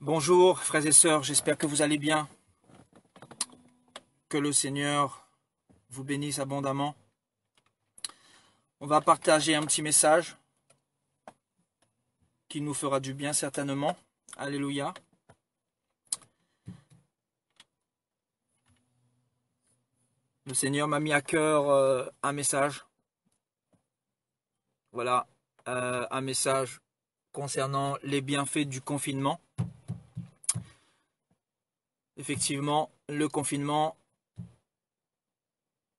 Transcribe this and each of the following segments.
Bonjour frères et sœurs, j'espère que vous allez bien, que le Seigneur vous bénisse abondamment. On va partager un petit message qui nous fera du bien certainement. Alléluia. Le Seigneur m'a mis à cœur un message. Voilà, un message concernant les bienfaits du confinement. Effectivement, le confinement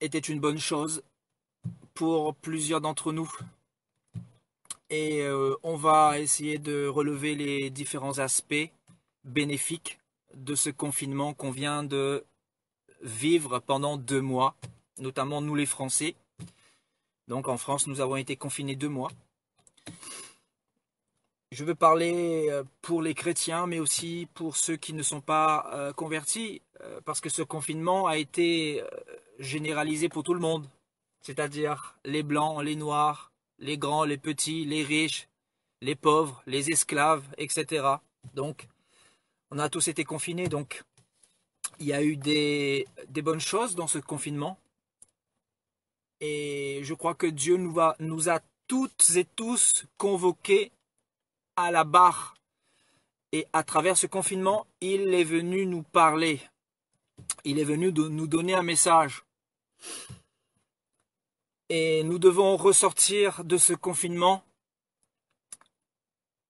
était une bonne chose pour plusieurs d'entre nous. Et on va essayer de relever les différents aspects bénéfiques de ce confinement qu'on vient de vivre pendant 2 mois, notamment nous les Français. Donc en France, nous avons été confinés 2 mois. Je veux parler pour les chrétiens, mais aussi pour ceux qui ne sont pas convertis, parce que ce confinement a été généralisé pour tout le monde, c'est-à-dire les blancs, les noirs, les grands, les petits, les riches, les pauvres, les esclaves, etc. Donc, on a tous été confinés. Donc, il y a eu des bonnes choses dans ce confinement. Et je crois que Dieu nous a toutes et tous convoqués à la barre. Et à travers ce confinement, il est venu nous parler. Il est venu nous donner un message. Et nous devons ressortir de ce confinement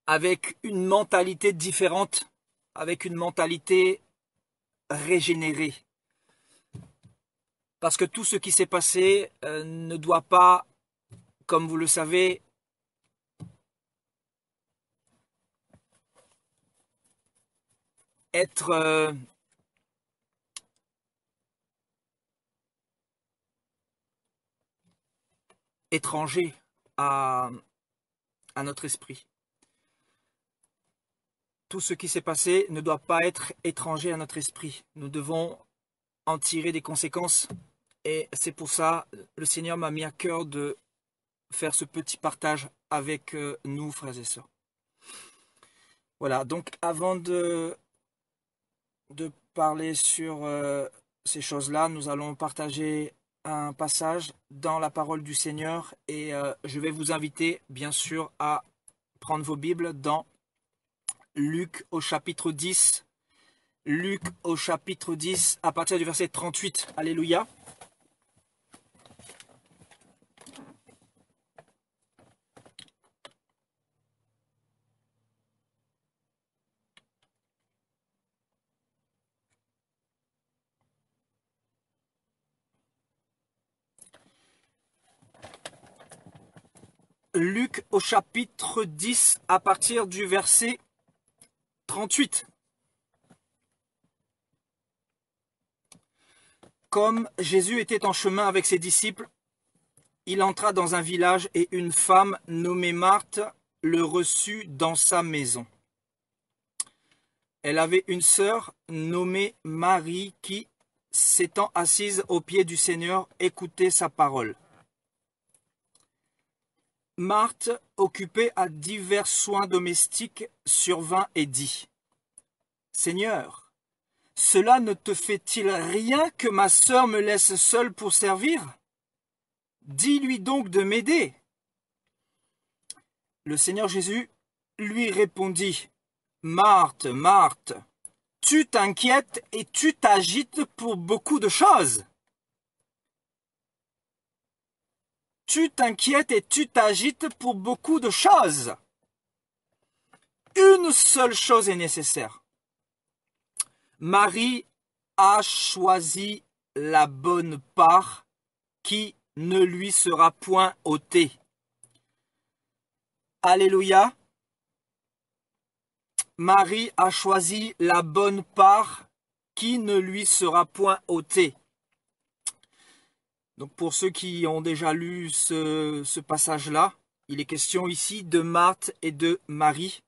avec une mentalité différente, avec une mentalité régénérée. Parce que tout ce qui s'est passé ne doit pas, comme vous le savez, être étranger à notre esprit. Tout ce qui s'est passé ne doit pas être étranger à notre esprit. Nous devons en tirer des conséquences. Et c'est pour ça le Seigneur m'a mis à cœur de faire ce petit partage avec nous, frères et sœurs. Voilà, donc avant de parler sur ces choses-là, nous allons partager un passage dans la parole du Seigneur et je vais vous inviter, bien sûr, à prendre vos Bibles dans Luc au chapitre 10. Luc au chapitre 10, à partir du verset 38. Alléluia. Luc au chapitre 10, à partir du verset 38. Comme Jésus était en chemin avec ses disciples, il entra dans un village et une femme nommée Marthe le reçut dans sa maison. Elle avait une sœur nommée Marie qui, s'étant assise aux pieds du Seigneur, écoutait sa parole. Marthe, occupée à divers soins domestiques, survint et dit : « Seigneur, cela ne te fait-il rien que ma sœur me laisse seule pour servir ? Dis-lui donc de m'aider. » Le Seigneur Jésus lui répondit : « Marthe, Marthe, tu t'inquiètes et tu t'agites pour beaucoup de choses. Tu t'inquiètes et tu t'agites pour beaucoup de choses. Une seule chose est nécessaire. Marie a choisi la bonne part qui ne lui sera point ôtée. » Alléluia. Marie a choisi la bonne part qui ne lui sera point ôtée. Donc pour ceux qui ont déjà lu ce passage-là, il est question ici de Marthe et de Marie.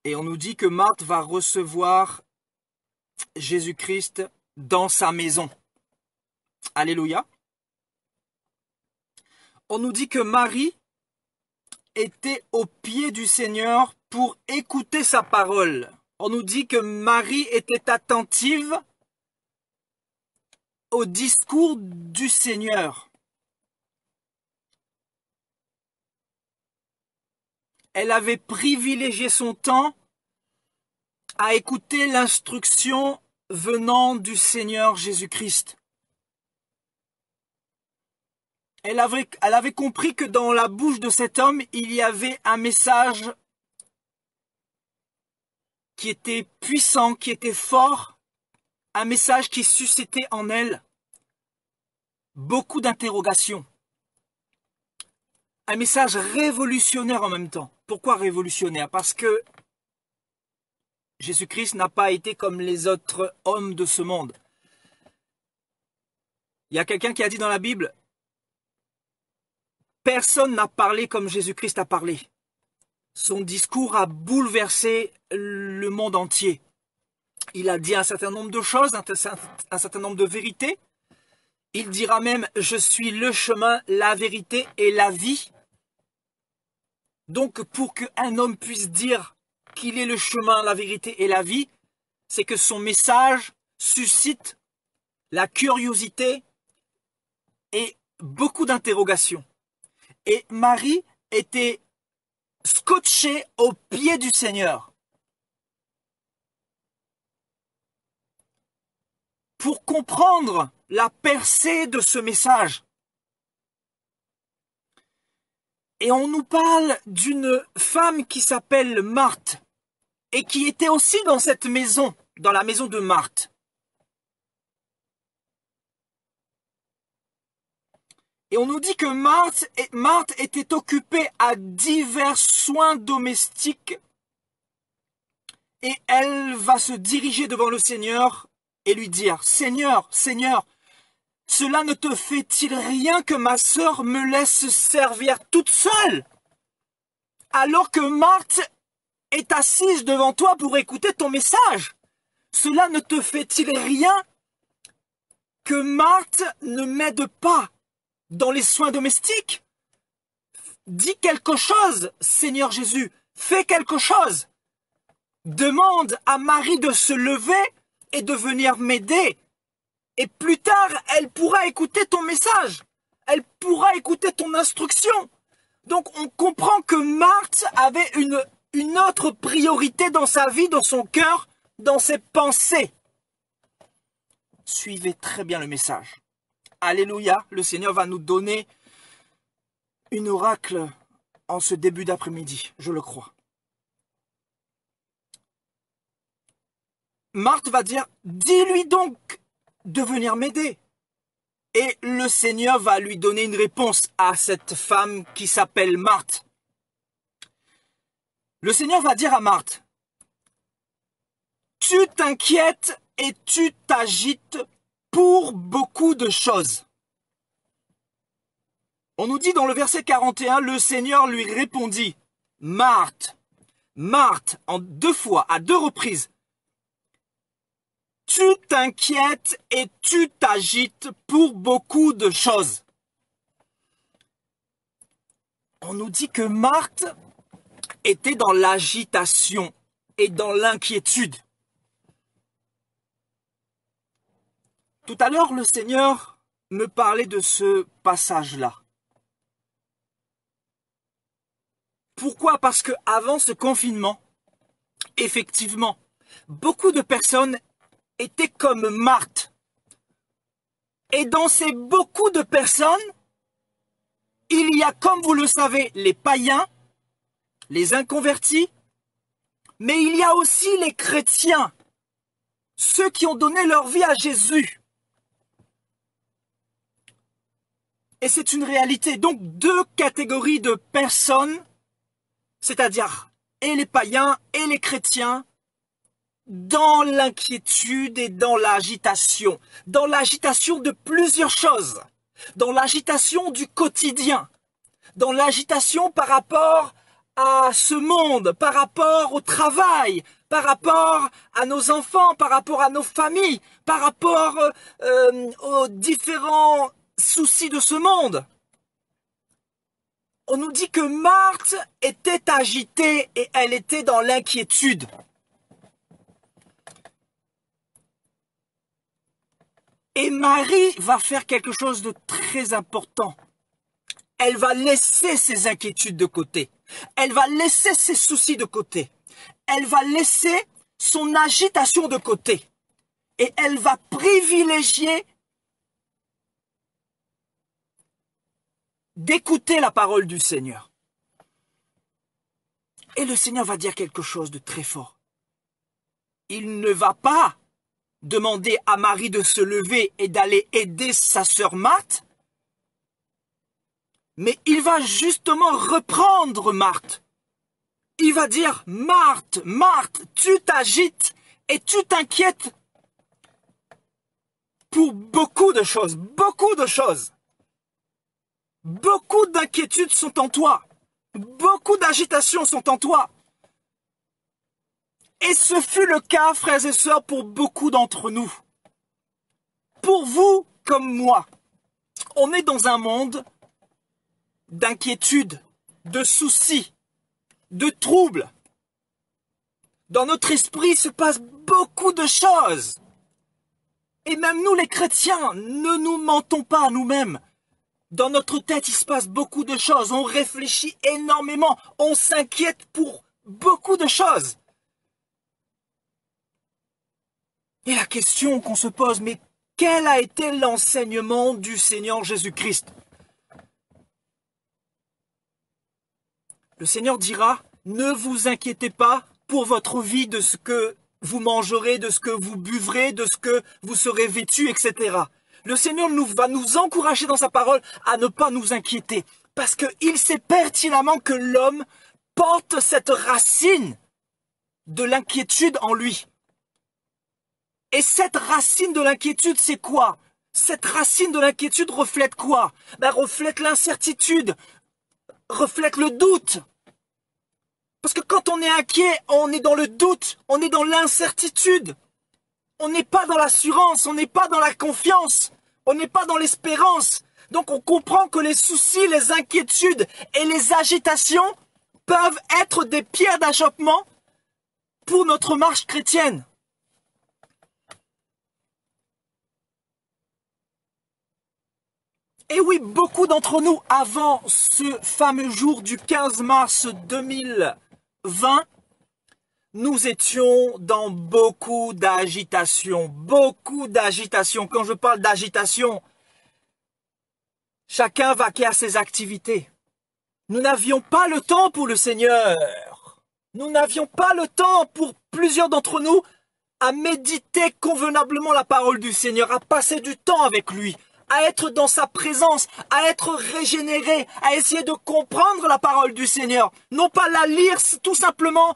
Et on nous dit que Marthe va recevoir Jésus-Christ dans sa maison. Alléluia. on nous dit que Marie était au pied du Seigneur pour écouter sa parole. On nous dit que Marie était attentive au discours du Seigneur. Elle avait privilégié son temps à écouter l'instruction venant du Seigneur Jésus-Christ. Elle avait compris que dans la bouche de cet homme, il y avait un message qui était puissant, qui était fort, un message qui suscitait en elle beaucoup d'interrogations. Un message révolutionnaire en même temps. Pourquoi révolutionnaire? Parce que Jésus-Christ n'a pas été comme les autres hommes de ce monde. Il y a quelqu'un qui a dit dans la Bible, personne n'a parlé comme Jésus-Christ a parlé. Son discours a bouleversé le monde entier. Il a dit un certain nombre de choses, un certain nombre de vérités. Il dira même, je suis le chemin, la vérité et la vie. Donc pour qu'un homme puisse dire qu'il est le chemin, la vérité et la vie, c'est que son message suscite la curiosité et beaucoup d'interrogations. Et Marie était scotchée au pied du Seigneur pour comprendre la percée de ce message. Et on nous parle d'une femme qui s'appelle Marthe et qui était aussi dans cette maison, dans la maison de Marthe. Et on nous dit que Marthe était occupée à divers soins domestiques et elle va se diriger devant le Seigneur et lui dire, « Seigneur, Seigneur, cela ne te fait-il rien que ma sœur me laisse servir toute seule, alors que Marthe est assise devant toi pour écouter ton message? Cela ne te fait-il rien que Marthe ne m'aide pas dans les soins domestiques? Dis quelque chose, Seigneur Jésus, fais quelque chose. Demande à Marie de se lever et de venir m'aider. Et plus tard, elle pourra écouter ton message. Elle pourra écouter ton instruction. Donc on comprend que Marthe avait une autre priorité dans sa vie, dans son cœur, dans ses pensées. Suivez très bien le message. Alléluia, le Seigneur va nous donner une oracle en ce début d'après-midi, je le crois. Marthe va dire, dis-lui donc de venir m'aider. Et le Seigneur va lui donner une réponse à cette femme qui s'appelle Marthe. Le Seigneur va dire à Marthe, tu t'inquiètes et tu t'agites pour beaucoup de choses. On nous dit dans le verset 41, le Seigneur lui répondit, Marthe, Marthe, en 2 fois, à 2 reprises, tu t'inquiètes et tu t'agites pour beaucoup de choses. On nous dit que Marthe était dans l'agitation et dans l'inquiétude. Tout à l'heure, le Seigneur me parlait de ce passage-là. Pourquoi? Parce que avant ce confinement, effectivement, beaucoup de personnes étaient comme Marthe. Et dans ces beaucoup de personnes, il y a, comme vous le savez, les païens, les inconvertis, mais il y a aussi les chrétiens, ceux qui ont donné leur vie à Jésus. Et c'est une réalité. Donc 2 catégories de personnes, c'est-à-dire et les païens et les chrétiens, dans l'inquiétude et dans l'agitation de plusieurs choses, dans l'agitation du quotidien, dans l'agitation par rapport à ce monde, par rapport au travail, par rapport à nos enfants, par rapport à nos familles, par rapport aux différents soucis de ce monde. on nous dit que Marthe était agitée et elle était dans l'inquiétude. Et Marie va faire quelque chose de très important. Elle va laisser ses inquiétudes de côté. Elle va laisser ses soucis de côté. Elle va laisser son agitation de côté. Et elle va privilégier d'écouter la parole du Seigneur. Et le Seigneur va dire quelque chose de très fort. Il ne va pas demander à Marie de se lever et d'aller aider sa sœur Marthe, mais il va justement reprendre Marthe. Il va dire, Marthe, Marthe, tu t'agites et tu t'inquiètes pour beaucoup de choses, beaucoup de choses. Beaucoup d'inquiétudes sont en toi. Beaucoup d'agitations sont en toi. Et ce fut le cas, frères et sœurs, pour beaucoup d'entre nous. Pour vous comme moi, on est dans un monde d'inquiétudes, de soucis, de troubles. Dans notre esprit se passe beaucoup de choses. Et même nous les chrétiens, ne nous mentons pas à nous-mêmes. Dans notre tête, il se passe beaucoup de choses. On réfléchit énormément. On s'inquiète pour beaucoup de choses. Et la question qu'on se pose, mais quel a été l'enseignement du Seigneur Jésus-Christ? Le Seigneur dira, ne vous inquiétez pas pour votre vie de ce que vous mangerez, de ce que vous buvrez, de ce que vous serez vêtus, etc. Le Seigneur va nous encourager dans sa parole à ne pas nous inquiéter, parce qu'il sait pertinemment que l'homme porte cette racine de l'inquiétude en lui. Et cette racine de l'inquiétude, c'est quoi? Cette racine de l'inquiétude reflète quoi? Reflète l'incertitude, reflète le doute. Parce que quand on est inquiet, on est dans le doute, on est dans l'incertitude. On n'est pas dans l'assurance, on n'est pas dans la confiance, on n'est pas dans l'espérance. Donc on comprend que les soucis, les inquiétudes et les agitations peuvent être des pierres d'achoppement pour notre marche chrétienne. Et oui, beaucoup d'entre nous, avant ce fameux jour du 15 mars 2020, nous étions dans beaucoup d'agitation, beaucoup d'agitation. Quand je parle d'agitation, chacun vaquait à ses activités. Nous n'avions pas le temps pour le Seigneur. Nous n'avions pas le temps pour plusieurs d'entre nous à méditer convenablement la parole du Seigneur, à passer du temps avec lui, à être dans sa présence, à être régénéré, à essayer de comprendre la parole du Seigneur. Non pas la lire tout simplement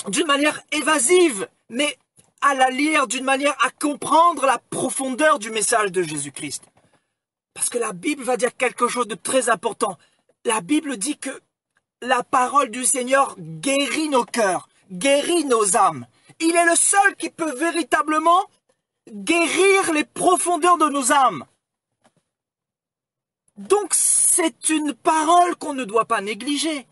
d'une manière évasive, mais à la lire d'une manière à comprendre la profondeur du message de Jésus-Christ. Parce que la Bible va dire quelque chose de très important. La Bible dit que la parole du Seigneur guérit nos cœurs, guérit nos âmes. Il est le seul qui peut véritablement guérir les profondeurs de nos âmes. Donc c'est une parole qu'on ne doit pas négliger.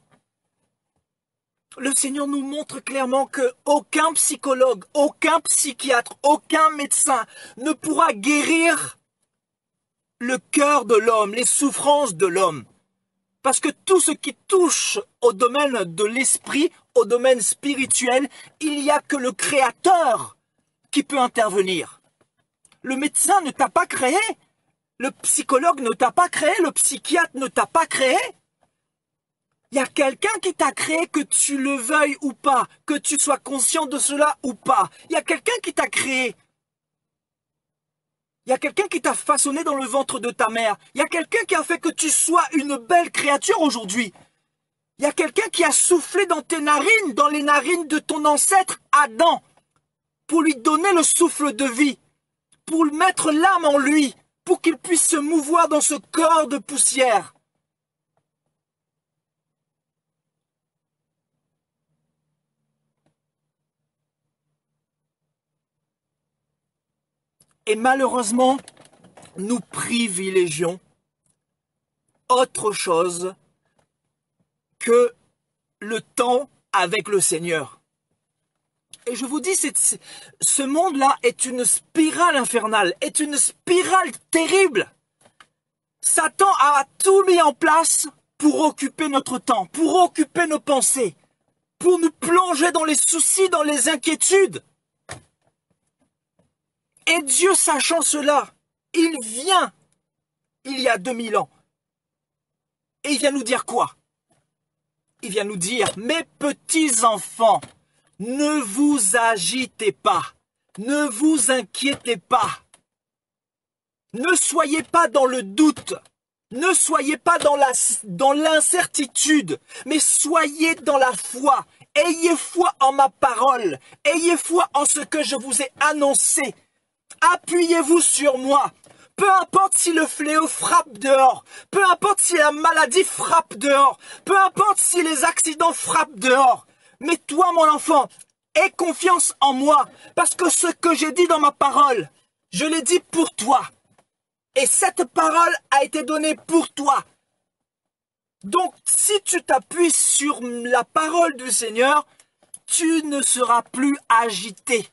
Le Seigneur nous montre clairement que aucun psychologue, aucun psychiatre, aucun médecin ne pourra guérir le cœur de l'homme, les souffrances de l'homme. Parce que tout ce qui touche au domaine de l'esprit, au domaine spirituel, il n'y a que le Créateur qui peut intervenir. Le médecin ne t'a pas créé, le psychologue ne t'a pas créé, le psychiatre ne t'a pas créé. Il y a quelqu'un qui t'a créé, que tu le veuilles ou pas, que tu sois conscient de cela ou pas. Il y a quelqu'un qui t'a créé. Il y a quelqu'un qui t'a façonné dans le ventre de ta mère. Il y a quelqu'un qui a fait que tu sois une belle créature aujourd'hui. Il y a quelqu'un qui a soufflé dans tes narines, dans les narines de ton ancêtre Adam, pour lui donner le souffle de vie, pour mettre l'âme en lui, pour qu'il puisse se mouvoir dans ce corps de poussière. Et malheureusement, nous privilégions autre chose que le temps avec le Seigneur. Et je vous dis, ce monde-là est une spirale infernale, est une spirale terrible. Satan a tout mis en place pour occuper notre temps, pour occuper nos pensées, pour nous plonger dans les soucis, dans les inquiétudes. Et Dieu, sachant cela, il vient, il y a 2000 ans, et il vient nous dire quoi? Il vient nous dire, mes petits enfants, ne vous agitez pas, ne vous inquiétez pas, ne soyez pas dans le doute, ne soyez pas dans l'incertitude, mais soyez dans la foi. Ayez foi en ma parole, ayez foi en ce que je vous ai annoncé. Appuyez-vous sur moi. Peu importe si le fléau frappe dehors, peu importe si la maladie frappe dehors, peu importe si les accidents frappent dehors. Mais toi, mon enfant, aie confiance en moi, parce que ce que j'ai dit dans ma parole, je l'ai dit pour toi. Et cette parole a été donnée pour toi. Donc, si tu t'appuies sur la parole du Seigneur, tu ne seras plus agité.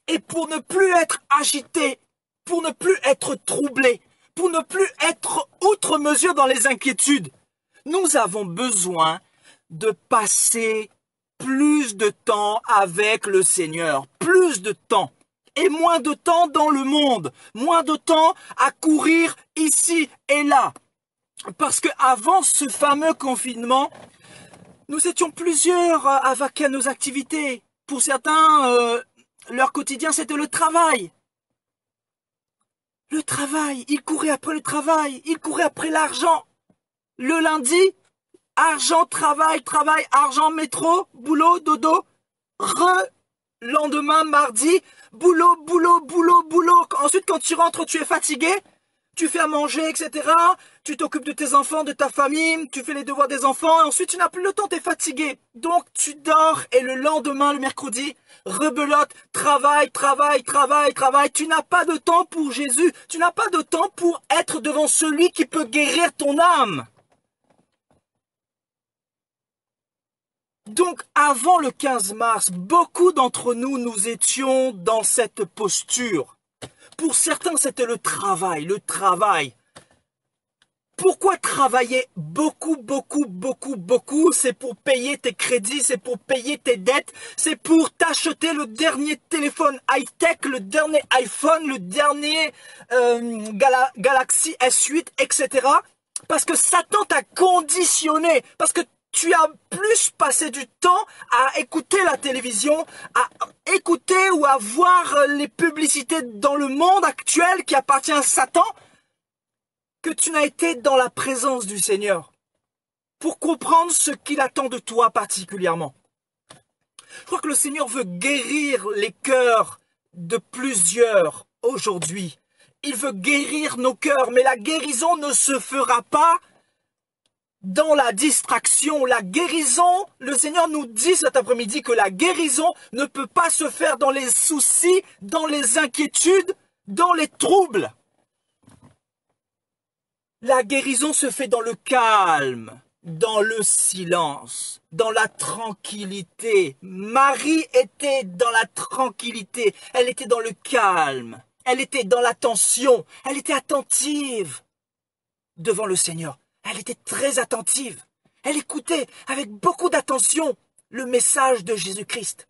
Et pour ne plus être agité, pour ne plus être troublé, pour ne plus être outre mesure dans les inquiétudes, nous avons besoin de passer plus de temps avec le Seigneur, plus de temps. Et moins de temps dans le monde, moins de temps à courir ici et là. Parce que avant ce fameux confinement, nous étions plusieurs à vaquer à nos activités. Pour certains, leur quotidien, c'était le travail. Le travail, ils couraient après le travail, ils couraient après l'argent. Le lundi, argent, travail, travail, argent, métro, boulot, dodo. Lendemain, mardi, boulot, boulot, boulot, boulot. Ensuite, quand tu rentres, tu es fatigué. Tu fais à manger, etc. Tu t'occupes de tes enfants, de ta famille. Tu fais les devoirs des enfants. Et ensuite, tu n'as plus le temps, tu es fatigué. Donc, tu dors. Et le lendemain, le mercredi, rebelote, travail, travail, travail, travail. Tu n'as pas de temps pour Jésus. Tu n'as pas de temps pour être devant celui qui peut guérir ton âme. Donc, avant le 15 mars, beaucoup d'entre nous, nous étions dans cette posture. Pour certains, c'était le travail, le travail. Pourquoi travailler beaucoup, beaucoup, beaucoup, beaucoup? C'est pour payer tes crédits, c'est pour payer tes dettes, c'est pour t'acheter le dernier téléphone high-tech, le dernier iPhone, le dernier Galaxy S8, etc. Parce que Satan t'a conditionné, parce que tu as plus passé du temps à écouter la télévision, à écouter ou à voir les publicités dans le monde actuel qui appartient à Satan, que tu n'as été dans la présence du Seigneur pour comprendre ce qu'il attend de toi particulièrement. Je crois que le Seigneur veut guérir les cœurs de plusieurs aujourd'hui. Il veut guérir nos cœurs, mais la guérison ne se fera pas dans la distraction. La guérison, le Seigneur nous dit cet après-midi que la guérison ne peut pas se faire dans les soucis, dans les inquiétudes, dans les troubles. La guérison se fait dans le calme, dans le silence, dans la tranquillité. Marie était dans la tranquillité, elle était dans le calme, elle était dans l'attention, elle était attentive devant le Seigneur. Elle était très attentive. Elle écoutait avec beaucoup d'attention le message de Jésus-Christ.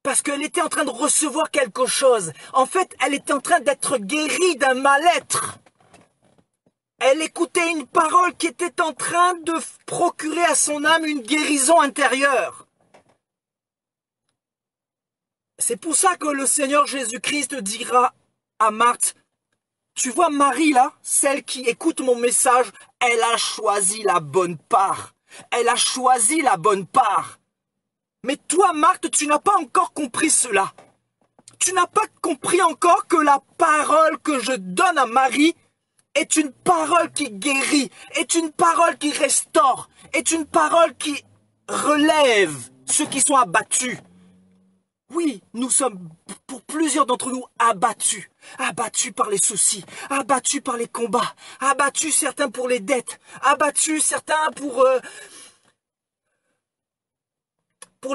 Parce qu'elle était en train de recevoir quelque chose. En fait, elle était en train d'être guérie d'un mal-être. Elle écoutait une parole qui était en train de procurer à son âme une guérison intérieure. C'est pour ça que le Seigneur Jésus-Christ dira à Marthe, tu vois Marie là, celle qui écoute mon message, elle a choisi la bonne part. Elle a choisi la bonne part. Mais toi Marthe, tu n'as pas encore compris cela. Tu n'as pas compris encore que la parole que je donne à Marie est une parole qui guérit, est une parole qui restaure, est une parole qui relève ceux qui sont abattus. Oui, nous sommes, pour plusieurs d'entre nous, abattus. Abattus par les soucis, abattus par les combats, abattus certains pour les dettes, abattus certains pour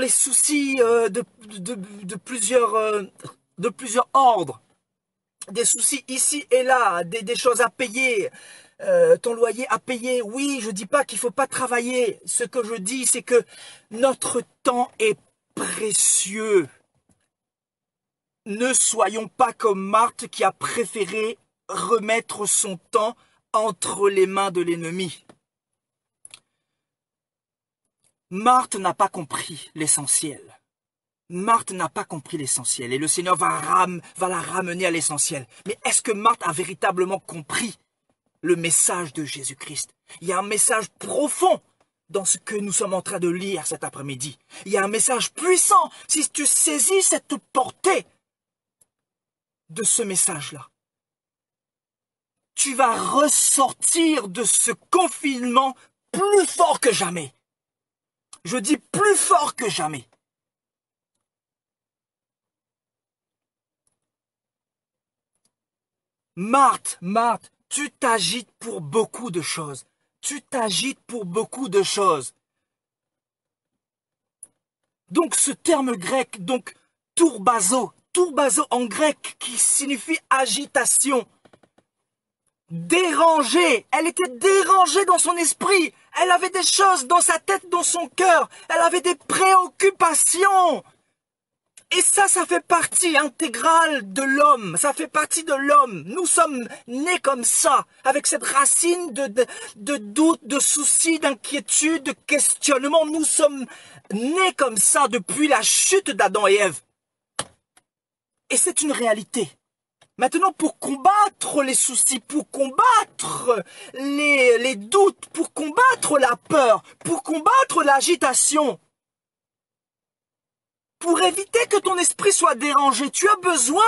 les soucis de plusieurs ordres. Des soucis ici et là, des choses à payer, ton loyer à payer. Oui, je dis pas qu'il faut pas travailler. Ce que je dis, c'est que notre temps est précieux. Ne soyons pas comme Marthe qui a préféré remettre son temps entre les mains de l'ennemi. Marthe n'a pas compris l'essentiel. Marthe n'a pas compris l'essentiel et le Seigneur va la ramener à l'essentiel. Mais est-ce que Marthe a véritablement compris le message de Jésus-Christ? Il y a un message profond dans ce que nous sommes en train de lire cet après-midi. Il y a un message puissant si tu saisis cette portée de ce message-là. Tu vas ressortir de ce confinement plus fort que jamais. Je dis plus fort que jamais. Marthe, tu t'agites pour beaucoup de choses. Tu t'agites pour beaucoup de choses. Donc ce terme grec, donc tourbazo en grec qui signifie agitation. Dérangée, elle était dérangée dans son esprit. Elle avait des choses dans sa tête, dans son cœur. Elle avait des préoccupations. Et ça fait partie intégrale de l'homme, ça fait partie de l'homme. Nous sommes nés comme ça, avec cette racine de doute, de soucis, d'inquiétude, de questionnement. Nous sommes nés comme ça depuis la chute d'Adam et Ève. Et c'est une réalité. Maintenant, pour combattre les soucis, pour combattre les doutes, pour combattre la peur, pour combattre l'agitation, pour éviter que ton esprit soit dérangé, tu as besoin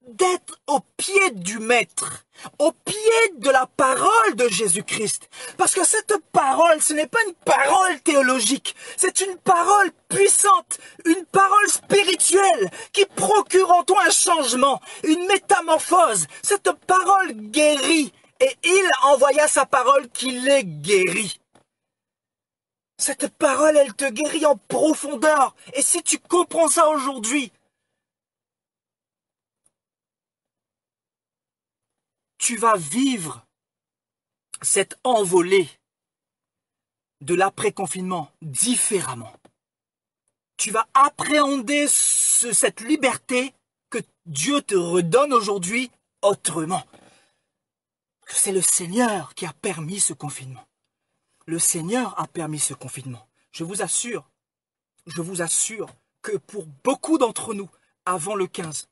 d'être au pied du Maître, au pied de la parole de Jésus-Christ. Parce que cette parole, ce n'est pas une parole théologique, c'est une parole puissante, une parole spirituelle qui procure en toi un changement, une métamorphose. Cette parole guérit et il envoya sa parole qui les guérit. Cette parole, elle te guérit en profondeur. Et si tu comprends ça aujourd'hui, tu vas vivre cette envolée de l'après-confinement différemment. Tu vas appréhender cette liberté que Dieu te redonne aujourd'hui autrement. C'est le Seigneur qui a permis ce confinement. Le Seigneur a permis ce confinement. Je vous assure que pour beaucoup d'entre nous, avant le 15,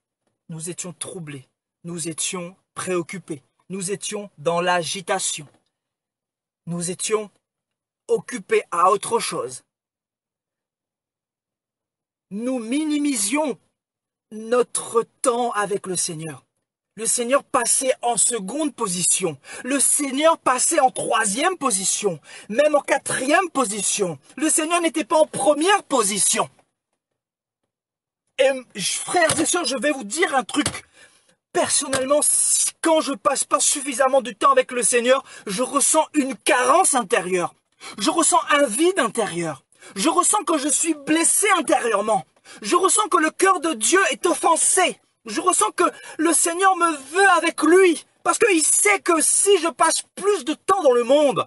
nous étions troublés, nous étions préoccupés, nous étions dans l'agitation, nous étions occupés à autre chose. Nous minimisions notre temps avec le Seigneur. Le Seigneur passait en seconde position. Le Seigneur passait en troisième position. Même en quatrième position. Le Seigneur n'était pas en première position. Et frères et sœurs, je vais vous dire un truc. Personnellement, quand je passe pas suffisamment de temps avec le Seigneur, je ressens une carence intérieure. Je ressens un vide intérieur. Je ressens que je suis blessé intérieurement. Je ressens que le cœur de Dieu est offensé. Je ressens que le Seigneur me veut avec lui. Parce qu'il sait que si je passe plus de temps dans le monde,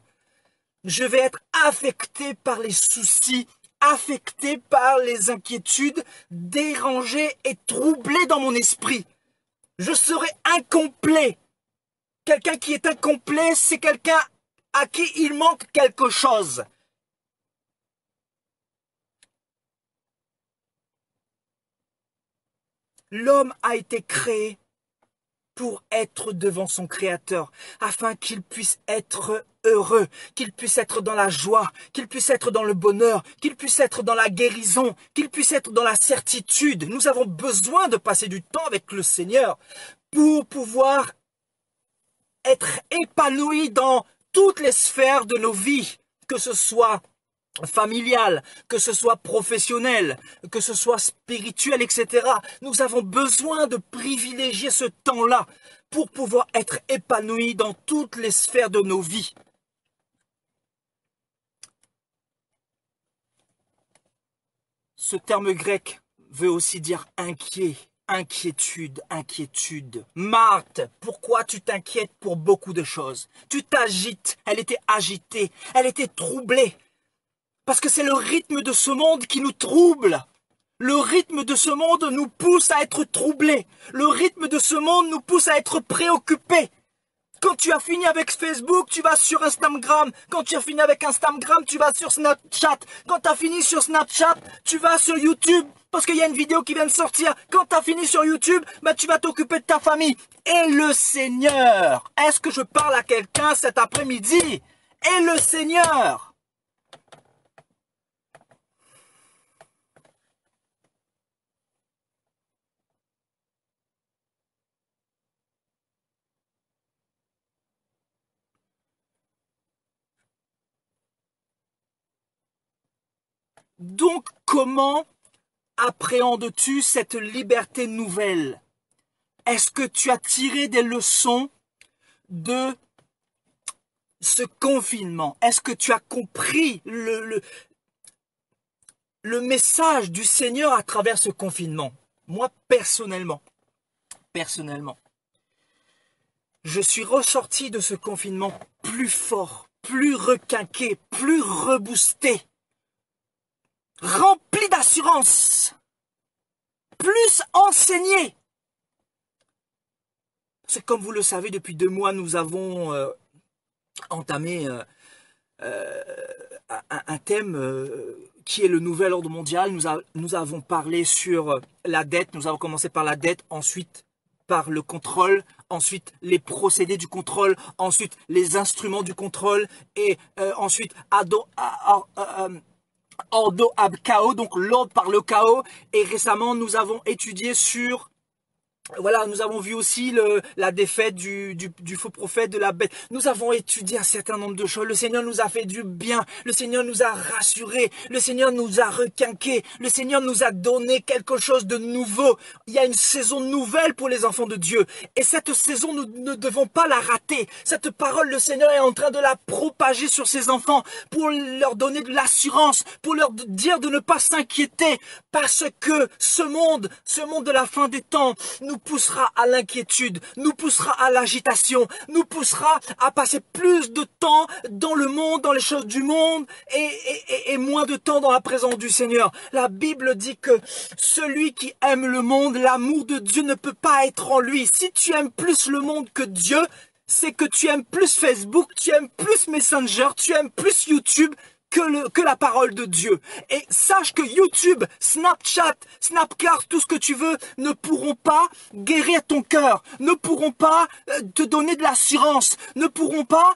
je vais être affecté par les soucis, affecté par les inquiétudes, dérangé et troublé dans mon esprit. Je serai incomplet. Quelqu'un qui est incomplet, c'est quelqu'un à qui il manque quelque chose. L'homme a été créé pour être devant son Créateur, afin qu'il puisse être heureux, qu'il puisse être dans la joie, qu'il puisse être dans le bonheur, qu'il puisse être dans la guérison, qu'il puisse être dans la certitude. Nous avons besoin de passer du temps avec le Seigneur pour pouvoir être épanouis dans toutes les sphères de nos vies, que ce soit familial, que ce soit professionnel, que ce soit spirituel, etc. Nous avons besoin de privilégier ce temps-là pour pouvoir être épanouis dans toutes les sphères de nos vies. Ce terme grec veut aussi dire inquiet, inquiétude, inquiétude. Marthe, pourquoi tu t'inquiètes pour beaucoup de choses? Tu t'agites, elle était agitée, elle était troublée. Parce que c'est le rythme de ce monde qui nous trouble. Le rythme de ce monde nous pousse à être troublés. Le rythme de ce monde nous pousse à être préoccupés. Quand tu as fini avec Facebook, tu vas sur Instagram. Quand tu as fini avec Instagram, tu vas sur Snapchat. Quand tu as fini sur Snapchat, tu vas sur YouTube. Parce qu'il y a une vidéo qui vient de sortir. Quand tu as fini sur YouTube, bah, tu vas t'occuper de ta famille. Et le Seigneur, est-ce que je parle à quelqu'un cet après-midi? Et le Seigneur. Donc, comment appréhendes-tu cette liberté nouvelle? Est-ce que tu as tiré des leçons de ce confinement? Est-ce que tu as compris le message du Seigneur à travers ce confinement? Moi, personnellement, je suis ressorti de ce confinement plus fort, plus requinqué, plus reboosté, rempli d'assurance, plus enseigné. C'est comme vous le savez, depuis 2 mois, nous avons entamé un thème qui est le nouvel ordre mondial. Nous avons parlé sur la dette, nous avons commencé par la dette, ensuite par le contrôle, ensuite les procédés du contrôle, ensuite les instruments du contrôle, et ensuite ordo ab chaos, donc l'ordre par le chaos. Et récemment, nous avons étudié sur... Voilà, nous avons vu aussi la défaite du faux prophète, de la bête. Nous avons étudié un certain nombre de choses. Le Seigneur nous a fait du bien. Le Seigneur nous a rassurés. Le Seigneur nous a requinqués. Le Seigneur nous a donné quelque chose de nouveau. Il y a une saison nouvelle pour les enfants de Dieu. Et cette saison, nous ne devons pas la rater. Cette parole, le Seigneur est en train de la propager sur ses enfants pour leur donner de l'assurance, pour leur dire de ne pas s'inquiéter, parce que ce monde de la fin des temps, nous poussera à l'inquiétude, nous poussera à l'agitation, nous poussera à passer plus de temps dans le monde, dans les choses du monde, et moins de temps dans la présence du Seigneur. La Bible dit que celui qui aime le monde, l'amour de Dieu ne peut pas être en lui. Si tu aimes plus le monde que Dieu, c'est que tu aimes plus Facebook, tu aimes plus Messenger, tu aimes plus YouTube, que la parole de Dieu. Et sache que YouTube, Snapchat, Snapcart, tout ce que tu veux, ne pourront pas guérir ton cœur, ne pourront pas te donner de l'assurance, ne pourront pas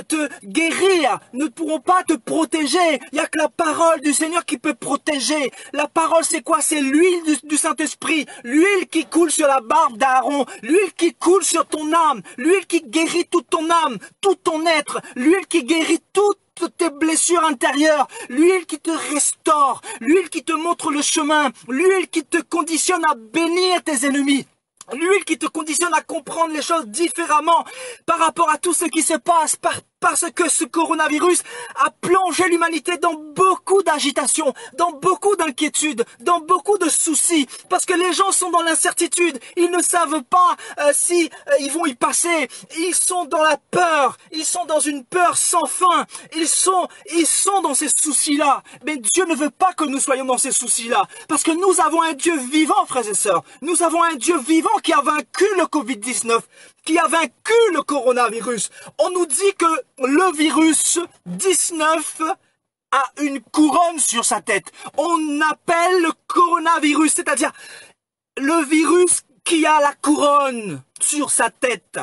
te guérir, ne pourront pas te protéger. Il n'y a que la parole du Seigneur qui peut protéger. La parole, c'est quoi? C'est l'huile du Saint-Esprit, l'huile qui coule sur la barbe d'Aaron, l'huile qui coule sur ton âme, l'huile qui guérit toute ton âme, tout ton être, l'huile qui guérit toutes tes blessures intérieures, l'huile qui te restaure, l'huile qui te montre le chemin, l'huile qui te conditionne à bénir tes ennemis. L'huile qui te conditionne à comprendre les choses différemment par rapport à tout ce qui se passe, parce que ce coronavirus a plongé l'humanité dans beaucoup d'agitation, dans beaucoup d'inquiétude, dans beaucoup de soucis, parce que les gens sont dans l'incertitude, ils ne savent pas si ils vont y passer, ils sont dans la peur, ils sont dans une peur sans fin, ils sont dans ces soucis-là. Mais Dieu ne veut pas que nous soyons dans ces soucis-là, parce que nous avons un Dieu vivant, frères et sœurs, nous avons un Dieu vivant qui a vaincu le Covid-19, qui a vaincu le coronavirus. On nous dit que le virus 19 a une couronne sur sa tête. On appelle le coronavirus, c'est-à-dire le virus qui a la couronne sur sa tête.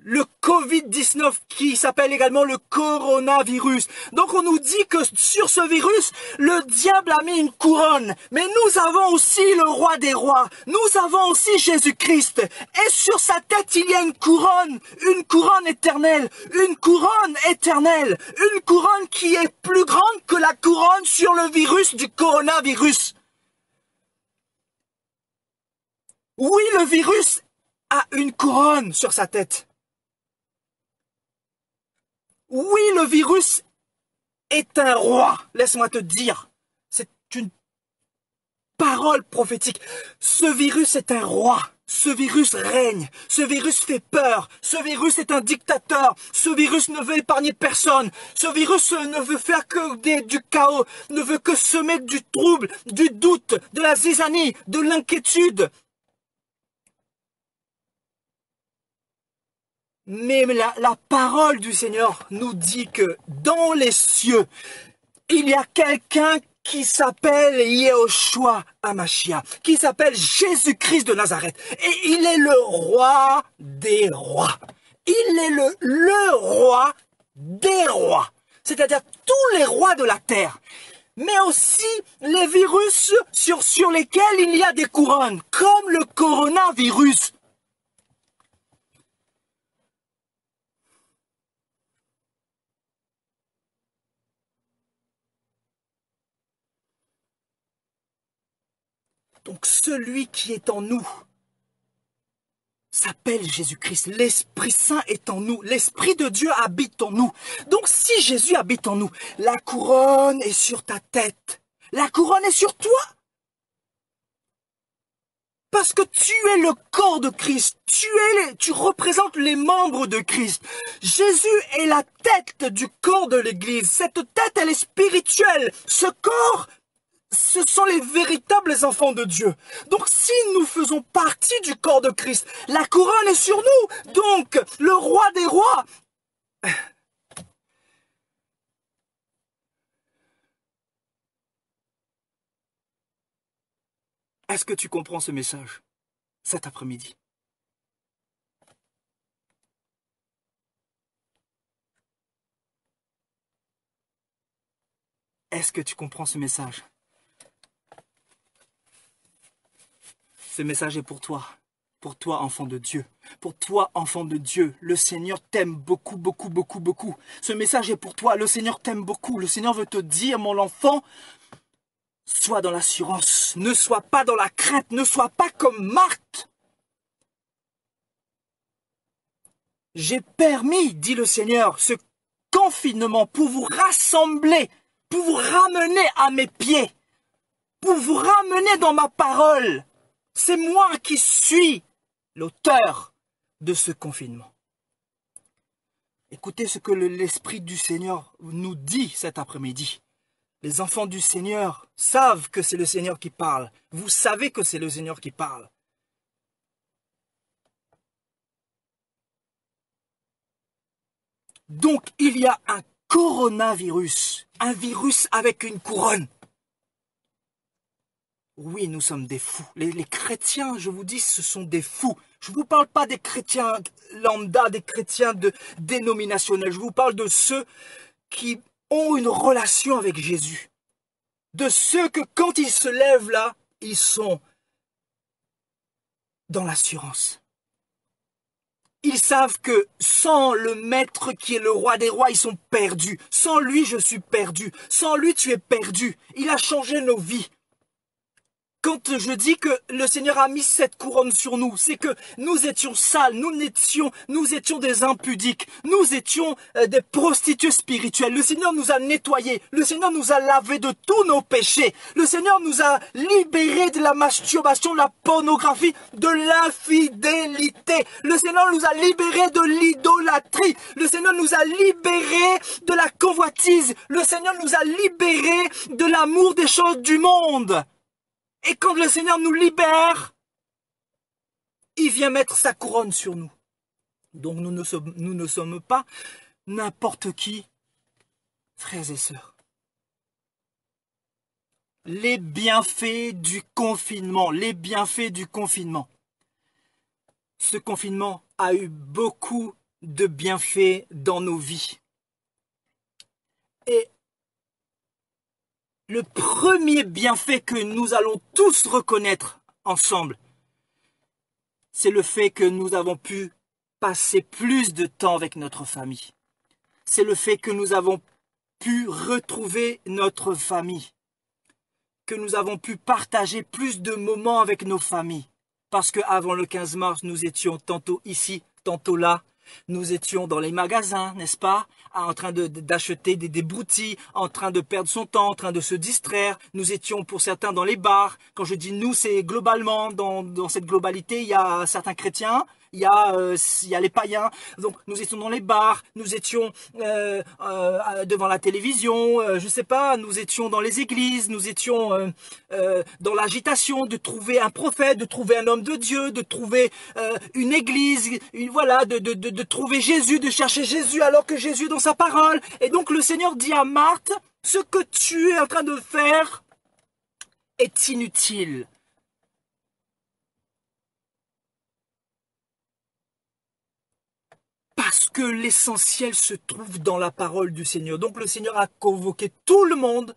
le Covid-19 qui s'appelle également le coronavirus. Donc on nous dit que sur ce virus, le diable a mis une couronne. Mais nous avons aussi le roi des rois. Nous avons aussi Jésus-Christ. Et sur sa tête, il y a une couronne éternelle, une couronne éternelle, une couronne qui est plus grande que la couronne sur le virus du coronavirus. Oui, le virus a une couronne sur sa tête. Oui, le virus est un roi, laisse-moi te dire. C'est une parole prophétique. Ce virus est un roi. Ce virus règne. Ce virus fait peur. Ce virus est un dictateur. Ce virus ne veut épargner personne. Ce virus ne veut faire que du chaos, ne veut que semer du trouble, du doute, de la zizanie, de l'inquiétude. Mais la parole du Seigneur nous dit que dans les cieux, il y a quelqu'un qui s'appelle Yehoshua Hamashia, qui s'appelle Jésus-Christ de Nazareth. Et il est le roi des rois. Il est le roi des rois. C'est-à-dire tous les rois de la terre. Mais aussi les virus sur lesquels il y a des couronnes, comme le coronavirus. Donc celui qui est en nous s'appelle Jésus-Christ. L'Esprit Saint est en nous. L'Esprit de Dieu habite en nous. Donc si Jésus habite en nous, la couronne est sur ta tête. La couronne est sur toi. Parce que tu es le corps de Christ. Tu représentes les membres de Christ. Jésus est la tête du corps de l'Église. Cette tête, elle est spirituelle. Ce corps, ce sont les véritables enfants de Dieu. Donc si nous faisons partie du corps de Christ, la couronne est sur nous. Donc le roi des rois. Est-ce que tu comprends ce message cet après-midi? Est-ce que tu comprends ce message? Ce message est pour toi enfant de Dieu, pour toi enfant de Dieu. Le Seigneur t'aime beaucoup, beaucoup, beaucoup, beaucoup. Ce message est pour toi, le Seigneur t'aime beaucoup. Le Seigneur veut te dire, mon enfant, sois dans l'assurance, ne sois pas dans la crainte, ne sois pas comme Marthe. J'ai permis, dit le Seigneur, ce confinement pour vous rassembler, pour vous ramener à mes pieds, pour vous ramener dans ma parole. C'est moi qui suis l'auteur de ce confinement. Écoutez ce que l'Esprit du Seigneur nous dit cet après-midi. Les enfants du Seigneur savent que c'est le Seigneur qui parle. Vous savez que c'est le Seigneur qui parle. Donc, il y a un coronavirus, un virus avec une couronne. Oui, nous sommes des fous. Les chrétiens, je vous dis, ce sont des fous. Je ne vous parle pas des chrétiens lambda, des chrétiens dénominationnels. Je vous parle de ceux qui ont une relation avec Jésus. De ceux que quand ils se lèvent là, ils sont dans l'assurance. Ils savent que sans le Maître qui est le roi des rois, ils sont perdus. Sans lui, je suis perdu. Sans lui, tu es perdu. Il a changé nos vies. Quand je dis que le Seigneur a mis cette couronne sur nous, c'est que nous étions sales, nous étions des impudiques, nous étions des prostituées spirituelles. Le Seigneur nous a nettoyés, le Seigneur nous a lavés de tous nos péchés. Le Seigneur nous a libérés de la masturbation, de la pornographie, de l'infidélité. Le Seigneur nous a libérés de l'idolâtrie. Le Seigneur nous a libérés de la convoitise. Le Seigneur nous a libérés de l'amour des choses du monde. Et quand le Seigneur nous libère, il vient mettre sa couronne sur nous. Donc nous ne sommes pas n'importe qui, frères et sœurs. Les bienfaits du confinement, les bienfaits du confinement. Ce confinement a eu beaucoup de bienfaits dans nos vies. Et le premier bienfait que nous allons tous reconnaître ensemble, c'est le fait que nous avons pu passer plus de temps avec notre famille. C'est le fait que nous avons pu retrouver notre famille, que nous avons pu partager plus de moments avec nos familles. Parce qu'avant le 15 mars, nous étions tantôt ici, tantôt là. Nous étions dans les magasins, n'est-ce pas, en train d'acheter des broutilles, en train de perdre son temps, en train de se distraire. Nous étions pour certains dans les bars. Quand je dis nous, c'est globalement, dans cette globalité, il y a certains chrétiens, il y a les païens. Donc nous étions dans les bars, nous étions devant la télévision, je sais pas, nous étions dans les églises, nous étions dans l'agitation de trouver un prophète, de trouver un homme de Dieu, de trouver une église, voilà, de trouver Jésus, de chercher Jésus alors que Jésus est dans sa parole. Et donc le Seigneur dit à Marthe, ce que tu es en train de faire est inutile. Parce que l'essentiel se trouve dans la parole du Seigneur. Donc le Seigneur a convoqué tout le monde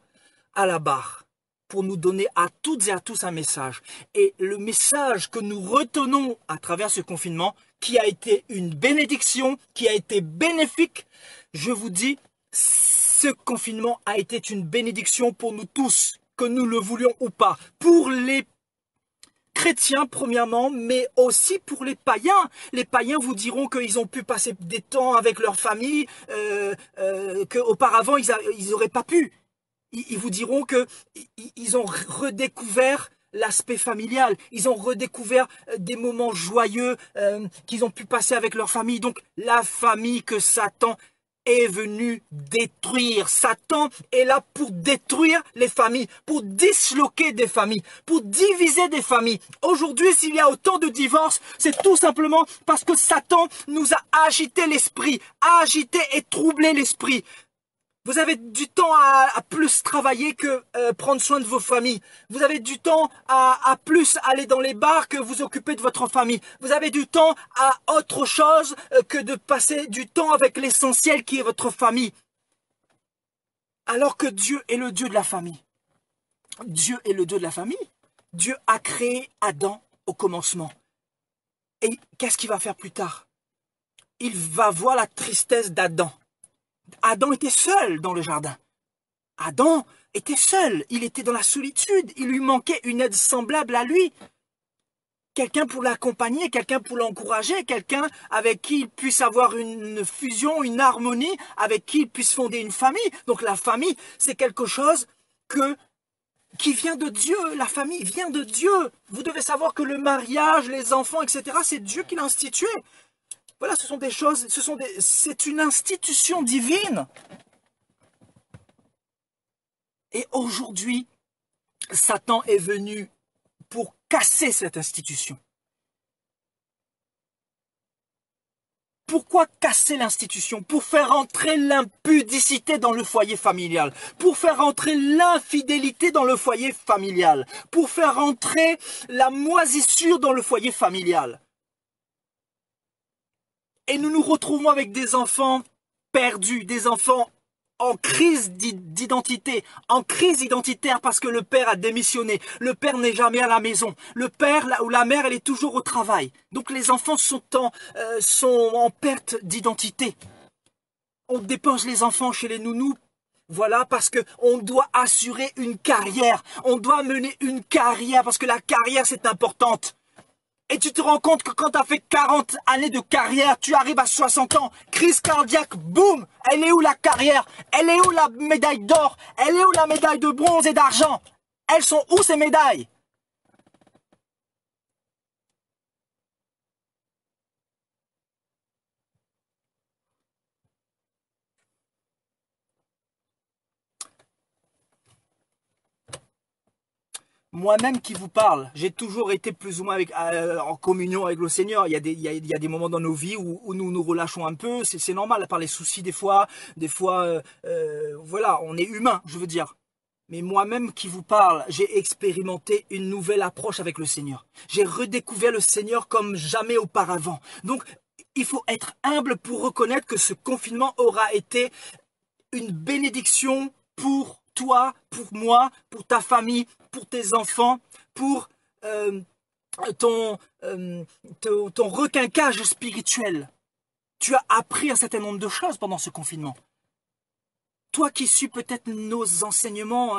à la barre pour nous donner à toutes et à tous un message. Et le message que nous retenons à travers ce confinement, qui a été une bénédiction, qui a été bénéfique, je vous dis, ce confinement a été une bénédiction pour nous tous, que nous le voulions ou pas. Pour les chrétiens premièrement, mais aussi pour les païens. Les païens vous diront qu'ils ont pu passer des temps avec leur famille qu'auparavant ils n'auraient pas pu. Ils vous diront qu'ils ont redécouvert l'aspect familial. Ils ont redécouvert des moments joyeux qu'ils ont pu passer avec leur famille. Donc la famille que Satan est venu détruire. Satan est là pour détruire les familles, pour disloquer des familles, pour diviser des familles. Aujourd'hui, s'il y a autant de divorces, c'est tout simplement parce que Satan nous a agité l'esprit, agité et troublé l'esprit. Vous avez du temps à plus travailler que prendre soin de vos familles. Vous avez du temps à plus aller dans les bars que vous occuper de votre famille. Vous avez du temps à autre chose que de passer du temps avec l'essentiel qui est votre famille. Alors que Dieu est le Dieu de la famille. Dieu est le Dieu de la famille. Dieu a créé Adam au commencement. Et qu'est-ce qu'il va faire plus tard? Il va voir la tristesse d'Adam. Adam était seul dans le jardin. Adam était seul, il était dans la solitude, il lui manquait une aide semblable à lui. Quelqu'un pour l'accompagner, quelqu'un pour l'encourager, quelqu'un avec qui il puisse avoir une fusion, une harmonie, avec qui il puisse fonder une famille. Donc la famille, c'est quelque chose qui vient de Dieu. La famille vient de Dieu. Vous devez savoir que le mariage, les enfants, etc., c'est Dieu qui l'a institué. Voilà, ce sont des choses, c'est une institution divine. Et aujourd'hui, Satan est venu pour casser cette institution. Pourquoi casser l'institution? Pour faire entrer l'impudicité dans le foyer familial, pour faire entrer l'infidélité dans le foyer familial, pour faire entrer la moisissure dans le foyer familial. Et nous nous retrouvons avec des enfants perdus, des enfants en crise d'identité, en crise identitaire parce que le père a démissionné. Le père n'est jamais à la maison. Le père ou la mère, elle est toujours au travail. Donc les enfants sont en perte d'identité. On dépose les enfants chez les nounous. Voilà, parce qu'on doit assurer une carrière. On doit mener une carrière parce que la carrière, c'est importante. Et tu te rends compte que quand tu as fait 40 années de carrière, tu arrives à 60 ans, crise cardiaque, boum, elle est où la carrière? Elle est où la médaille d'or? Elle est où la médaille de bronze et d'argent? Elles sont où ces médailles? Moi-même qui vous parle, j'ai toujours été plus ou moins en communion avec le Seigneur. Il y a des moments dans nos vies où nous nous relâchons un peu. C'est normal par les soucis des fois. Voilà, on est humain, je veux dire. Mais moi-même qui vous parle, j'ai expérimenté une nouvelle approche avec le Seigneur. J'ai redécouvert le Seigneur comme jamais auparavant. Donc, Il faut être humble pour reconnaître que ce confinement aura été une bénédiction pour toi, pour moi, pour ta famille, pour tes enfants, pour euh, ton, ton requinquage spirituel. Tu as appris un certain nombre de choses pendant ce confinement. Toi qui suis peut-être nos enseignements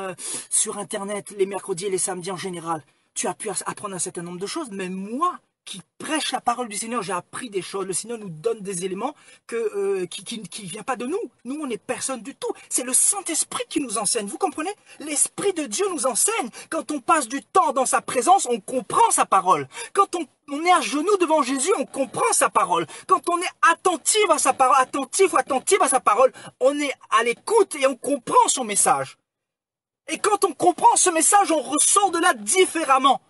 sur Internet, les mercredis et les samedis en général, tu as pu apprendre un certain nombre de choses, mais moi qui prêche la parole du Seigneur, j'ai appris des choses. Le Seigneur nous donne des éléments qui ne viennent pas de nous. Nous, on n'est personne du tout. C'est le Saint-Esprit qui nous enseigne. Vous comprenez? L'Esprit de Dieu nous enseigne. Quand on passe du temps dans sa présence, on comprend sa parole. Quand on est à genoux devant Jésus, on comprend sa parole. Quand on est attentif à sa parole, attentif ou attentive à sa parole, on est à l'écoute et on comprend son message. Et quand on comprend ce message, on ressort de là différemment.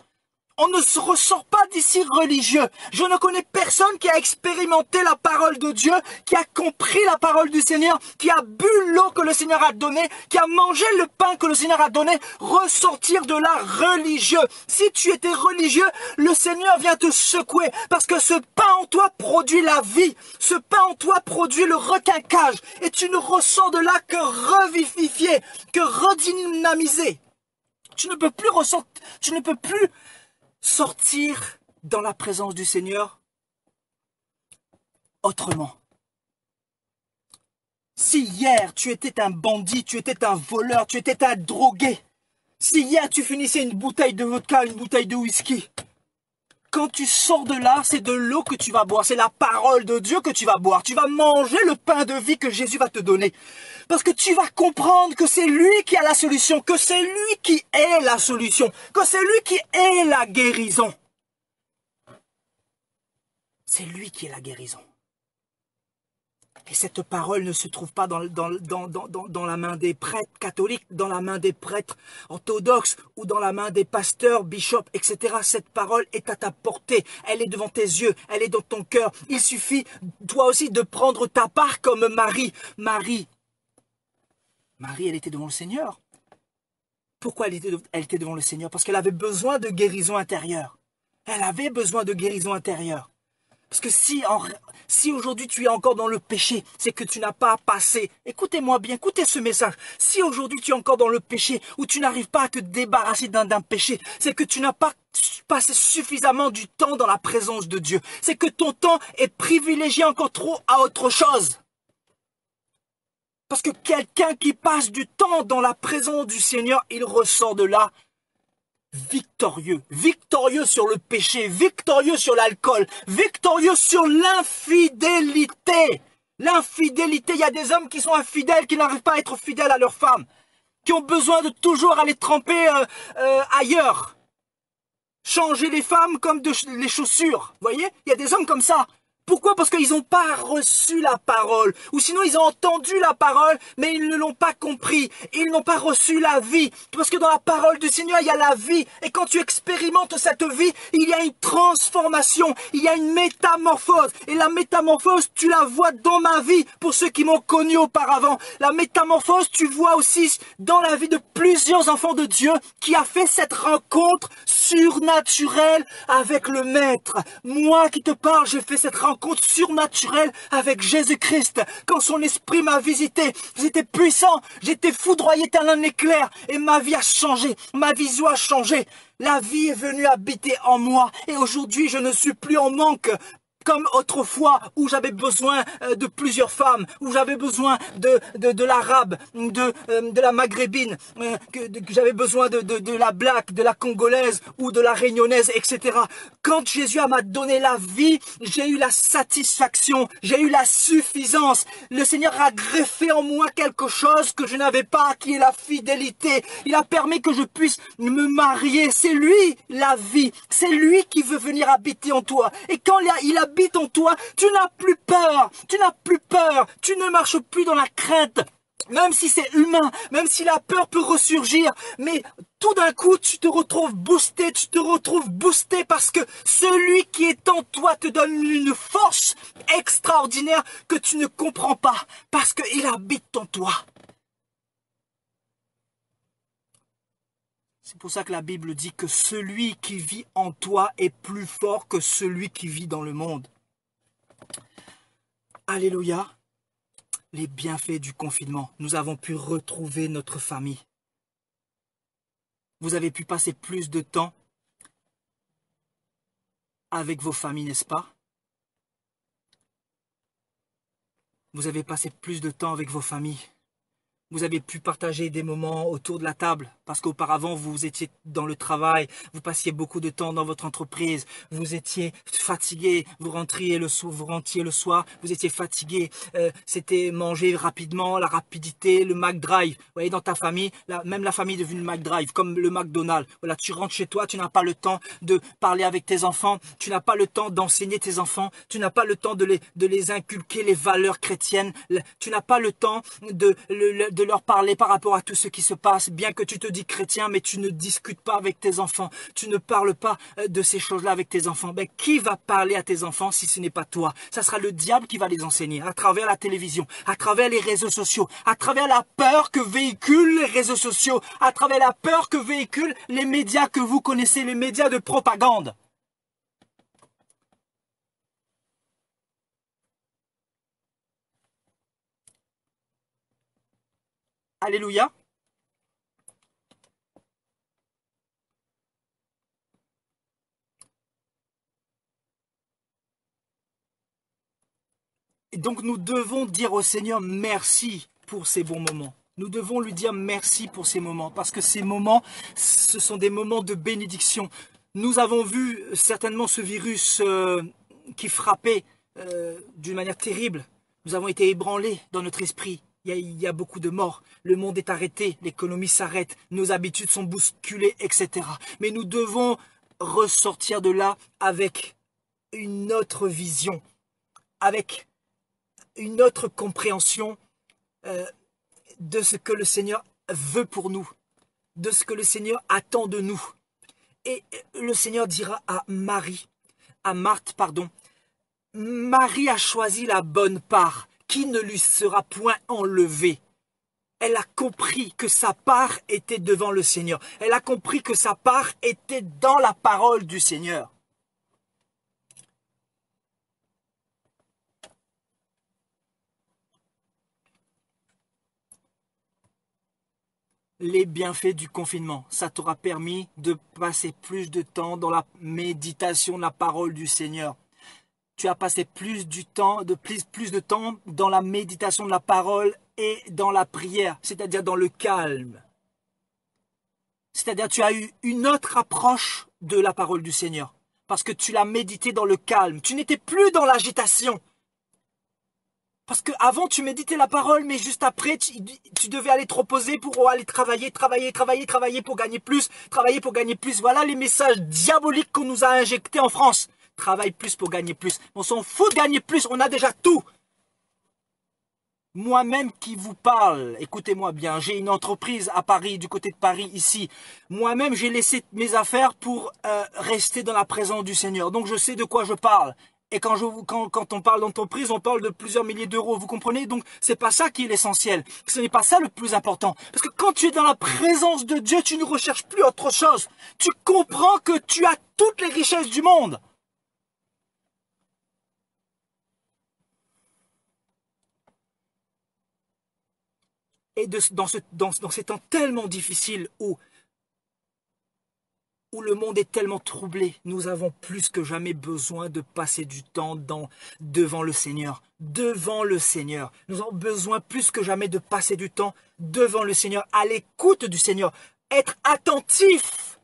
On ne se ressort pas d'ici religieux. Je ne connais personne qui a expérimenté la parole de Dieu, qui a compris la parole du Seigneur, qui a bu l'eau que le Seigneur a donnée, qui a mangé le pain que le Seigneur a donné, ressortir de là religieux. Si tu étais religieux, le Seigneur vient te secouer parce que ce pain en toi produit la vie. Ce pain en toi produit le requinquage et tu ne ressors de là que revivifié, que redynamisé. Tu ne peux plus sortir dans la présence du Seigneur autrement. Si hier tu étais un bandit, tu étais un voleur, tu étais un drogué, si hier tu finissais une bouteille de vodka, une bouteille de whisky, quand tu sors de là, c'est de l'eau que tu vas boire, c'est la parole de Dieu que tu vas boire. Tu vas manger le pain de vie que Jésus va te donner. Parce que tu vas comprendre que c'est lui qui a la solution, que c'est lui qui est la solution, que c'est lui qui est la guérison. C'est lui qui est la guérison. Et cette parole ne se trouve pas dans la main des prêtres catholiques, dans la main des prêtres orthodoxes ou dans la main des pasteurs, bishops, etc. Cette parole est à ta portée, elle est devant tes yeux, elle est dans ton cœur. Il suffit, toi aussi, de prendre ta part comme Marie. Marie, elle était devant le Seigneur. Pourquoi elle était devant le Seigneur? Parce qu'elle avait besoin de guérison intérieure. Elle avait besoin de guérison intérieure. Parce que si aujourd'hui tu es encore dans le péché, c'est que tu n'as pas passé. Écoutez-moi bien, écoutez ce message. Si aujourd'hui tu es encore dans le péché, ou tu n'arrives pas à te débarrasser d'un péché, c'est que tu n'as pas passé suffisamment du temps dans la présence de Dieu. C'est que ton temps est privilégié encore trop à autre chose. Parce que quelqu'un qui passe du temps dans la présence du Seigneur, il ressort de là victorieux, victorieux sur le péché, victorieux sur l'alcool, victorieux sur l'infidélité. L'infidélité, il y a des hommes qui sont infidèles, qui n'arrivent pas à être fidèles à leur femme, qui ont besoin de toujours aller tremper ailleurs. Changer les femmes comme les chaussures, vous voyez? Il y a des hommes comme ça. Pourquoi? Parce qu'ils n'ont pas reçu la parole. Ou sinon, ils ont entendu la parole, mais ils ne l'ont pas compris. Ils n'ont pas reçu la vie. Parce que dans la parole du Seigneur, il y a la vie. Et quand tu expérimentes cette vie, il y a une transformation. Il y a une métamorphose. Et la métamorphose, tu la vois dans ma vie, pour ceux qui m'ont connu auparavant. La métamorphose, tu vois aussi dans la vie de plusieurs enfants de Dieu qui a fait cette rencontre surnaturelle avec le Maître. Moi qui te parle, j'ai fait cette rencontre surnaturelle avec Jésus-Christ. Quand son esprit m'a visité, j'étais puissant, j'étais foudroyé tel un éclair et ma vie a changé, ma vision a changé. La vie est venue habiter en moi et aujourd'hui je ne suis plus en manque. Comme autrefois, où j'avais besoin de plusieurs femmes, où j'avais besoin de l'arabe, de la maghrébine, que j'avais besoin de la black, de la congolaise ou de la réunionnaise, etc. Quand Jésus m'a donné la vie, j'ai eu la satisfaction, j'ai eu la suffisance. Le Seigneur a greffé en moi quelque chose que je n'avais pas, qui est la fidélité. Il a permis que je puisse me marier. C'est lui la vie. C'est lui qui veut venir habiter en toi. Et quand il habite en toi, tu n'as plus peur, tu n'as plus peur, tu ne marches plus dans la crainte, même si c'est humain, même si la peur peut ressurgir, mais tout d'un coup tu te retrouves boosté parce que celui qui est en toi te donne une force extraordinaire que tu ne comprends pas, parce qu'il habite en toi. C'est pour ça que la Bible dit que celui qui vit en toi est plus fort que celui qui vit dans le monde. Alléluia. Les bienfaits du confinement. Nous avons pu retrouver notre famille. Vous avez pu passer plus de temps avec vos familles, n'est-ce pas? Vous avez passé plus de temps avec vos familles. Vous avez pu partager des moments autour de la table parce qu'auparavant, vous étiez dans le travail, vous passiez beaucoup de temps dans votre entreprise, vous étiez fatigué, vous rentriez le soir, vous étiez fatigué, c'était manger rapidement, la rapidité, le McDrive. Vous voyez, dans ta famille, même la famille est devenue le McDrive, comme le McDonald's. Voilà, tu rentres chez toi, tu n'as pas le temps de parler avec tes enfants, tu n'as pas le temps d'enseigner tes enfants, tu n'as pas le temps de les inculquer les valeurs chrétiennes, tu n'as pas le temps de leur parler par rapport à tout ce qui se passe, bien que tu te dis chrétien, mais tu ne discutes pas avec tes enfants, tu ne parles pas de ces choses-là avec tes enfants. Ben, qui va parler à tes enfants si ce n'est pas toi? Ça sera le diable qui va les enseigner, à travers la télévision, à travers les réseaux sociaux, à travers la peur que véhiculent les réseaux sociaux, à travers la peur que véhiculent les médias que vous connaissez, les médias de propagande. Alléluia. Et donc nous devons dire au Seigneur merci pour ces bons moments. Nous devons lui dire merci pour ces moments, parce que ces moments, ce sont des moments de bénédiction. Nous avons vu certainement ce virus qui frappait d'une manière terrible. Nous avons été ébranlés dans notre esprit. Il y a beaucoup de morts. Le monde est arrêté, l'économie s'arrête, nos habitudes sont bousculées, etc. Mais nous devons ressortir de là avec une autre vision, avec une autre compréhension de ce que le Seigneur veut pour nous, de ce que le Seigneur attend de nous. Et le Seigneur dira à Marthe, Marie a choisi la bonne part, qui ne lui sera point enlevée. Elle a compris que sa part était devant le Seigneur. Elle a compris que sa part était dans la parole du Seigneur. Les bienfaits du confinement, ça t'aura permis de passer plus de temps dans la méditation de la parole du Seigneur. Tu as passé plus de temps dans la méditation de la parole et dans la prière, c'est-à-dire dans le calme. C'est-à-dire tu as eu une autre approche de la parole du Seigneur, parce que tu l'as médité dans le calme. Tu n'étais plus dans l'agitation. Parce qu'avant, tu méditais la parole, mais juste après, tu devais aller te reposer pour aller travailler pour gagner plus, travailler pour gagner plus. Voilà les messages diaboliques qu'on nous a injectés en France. Travaille plus pour gagner plus. On s'en fout de gagner plus, on a déjà tout. Moi-même qui vous parle, écoutez-moi bien, j'ai une entreprise à Paris, du côté de Paris, ici. Moi-même, j'ai laissé mes affaires pour rester dans la présence du Seigneur. Donc, je sais de quoi je parle. Et quand on parle d'entreprise, on parle de plusieurs milliers d'euros, vous comprenez? Donc, c'est pas ça qui est l'essentiel. Ce n'est pas ça le plus important. Parce que quand tu es dans la présence de Dieu, tu ne recherches plus autre chose. Tu comprends que tu as toutes les richesses du monde. Et dans ces temps tellement difficiles où le monde est tellement troublé, nous avons plus que jamais besoin de passer du temps devant le Seigneur. Devant le Seigneur. Nous avons besoin plus que jamais de passer du temps devant le Seigneur, à l'écoute du Seigneur. Être attentif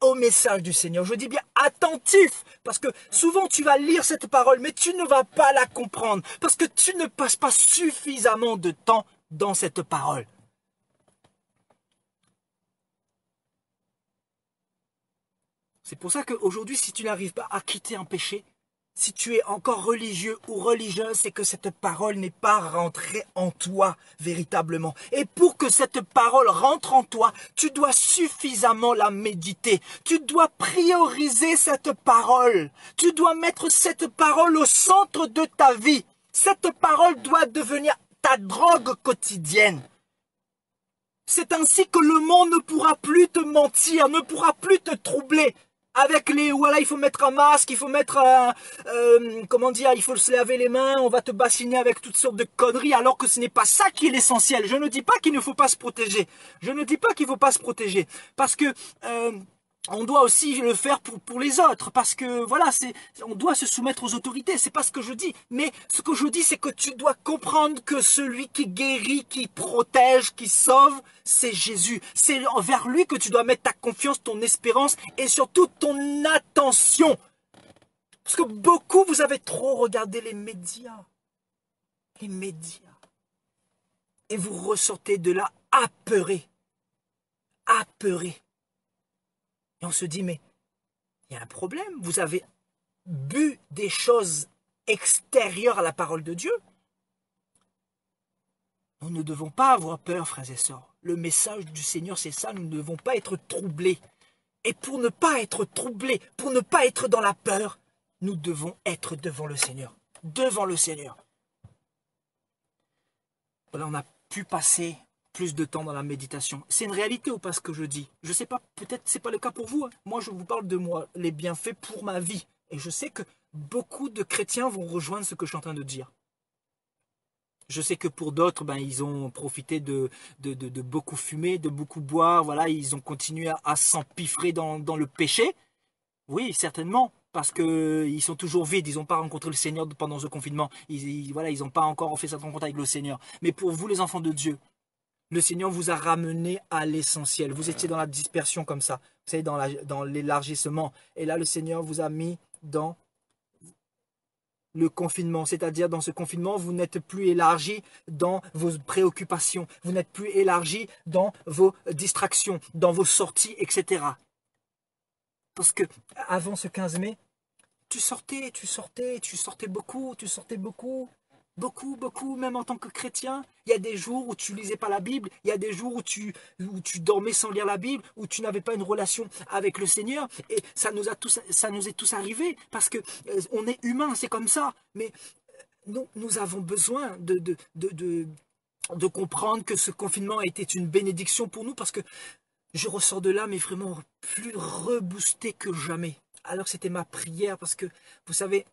au message du Seigneur. Je dis bien attentif, parce que souvent tu vas lire cette parole, mais tu ne vas pas la comprendre, parce que tu ne passes pas suffisamment de temps dans cette parole. C'est pour ça qu'aujourd'hui, si tu n'arrives pas à quitter un péché, si tu es encore religieux ou religieuse, c'est que cette parole n'est pas rentrée en toi véritablement. Et pour que cette parole rentre en toi, tu dois suffisamment la méditer. Tu dois prioriser cette parole. Tu dois mettre cette parole au centre de ta vie. Cette parole doit devenir ta drogue quotidienne. C'est ainsi que le monde ne pourra plus te mentir, ne pourra plus te troubler. Avec les, voilà, il faut mettre un masque, il faut mettre comment dire, il faut se laver les mains, on va te bassiner avec toutes sortes de conneries, alors que ce n'est pas ça qui est l'essentiel. Je ne dis pas qu'il ne faut pas se protéger. Je ne dis pas qu'il ne faut pas se protéger. Parce que, on doit aussi le faire pour les autres, parce que voilà, on doit se soumettre aux autorités, c'est pas ce que je dis, mais ce que je dis, c'est que tu dois comprendre que celui qui guérit, qui protège, qui sauve, c'est Jésus. C'est envers lui que tu dois mettre ta confiance, ton espérance et surtout ton attention. Parce que beaucoup, vous avez trop regardé les médias, et vous ressortez de là apeurés, apeurés. Et on se dit, mais il y a un problème, vous avez bu des choses extérieures à la parole de Dieu. Nous ne devons pas avoir peur, frères et sœurs. Le message du Seigneur, c'est ça, nous ne devons pas être troublés. Et pour ne pas être troublés, pour ne pas être dans la peur, nous devons être devant le Seigneur. Devant le Seigneur. Voilà, on a pu passer plus de temps dans la méditation. C'est une réalité ou pas ce que je dis? Je ne sais pas, peut-être c'est pas le cas pour vous. Hein. Moi, je vous parle de moi, les bienfaits pour ma vie. Et je sais que beaucoup de chrétiens vont rejoindre ce que je suis en train de dire. Je sais que pour d'autres, ben, ils ont profité de beaucoup fumer, de beaucoup boire. Voilà, ils ont continué à s'empiffrer dans le péché. Oui, certainement. Parce qu'ils sont toujours vides, ils n'ont pas rencontré le Seigneur pendant ce confinement. Voilà, ils n'ont pas encore fait cette rencontre avec le Seigneur. Mais pour vous, les enfants de Dieu, le Seigneur vous a ramené à l'essentiel. Vous étiez dans la dispersion comme ça. Vous savez, dans l'élargissement. Et là, le Seigneur vous a mis dans le confinement. C'est-à-dire, dans ce confinement, vous n'êtes plus élargi dans vos préoccupations. Vous n'êtes plus élargi dans vos distractions, dans vos sorties, etc. Parce que avant ce 15 mai, tu sortais beaucoup, même en tant que chrétien. Il y a des jours où tu lisais pas la Bible, il y a des jours où tu dormais sans lire la Bible, où tu n'avais pas une relation avec le Seigneur. Et ça nous est tous arrivé, parce que on est humain, c'est comme ça. Mais nous avons besoin de comprendre que ce confinement a été une bénédiction pour nous, parce que je ressors de là, mais vraiment plus reboosté que jamais. Alors c'était ma prière, parce que, vous savez,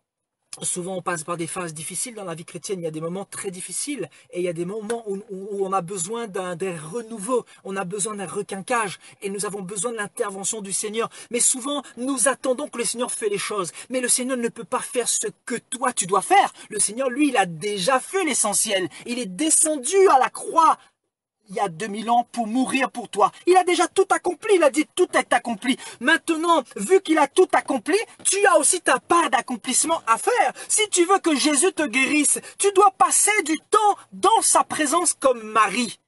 souvent on passe par des phases difficiles dans la vie chrétienne. Il y a des moments très difficiles, et il y a des moments où on a besoin d'un renouveau, on a besoin d'un requinquage, et nous avons besoin de l'intervention du Seigneur. Mais souvent, nous attendons que le Seigneur fait les choses. Mais le Seigneur ne peut pas faire ce que toi tu dois faire. Le Seigneur, lui, il a déjà fait l'essentiel. Il est descendu à la croix il y a 2000 ans pour mourir pour toi. Il a déjà tout accompli, il a dit tout est accompli. Maintenant, vu qu'il a tout accompli, tu as aussi ta part d'accomplissement à faire. Si tu veux que Jésus te guérisse, tu dois passer du temps dans sa présence comme Marie.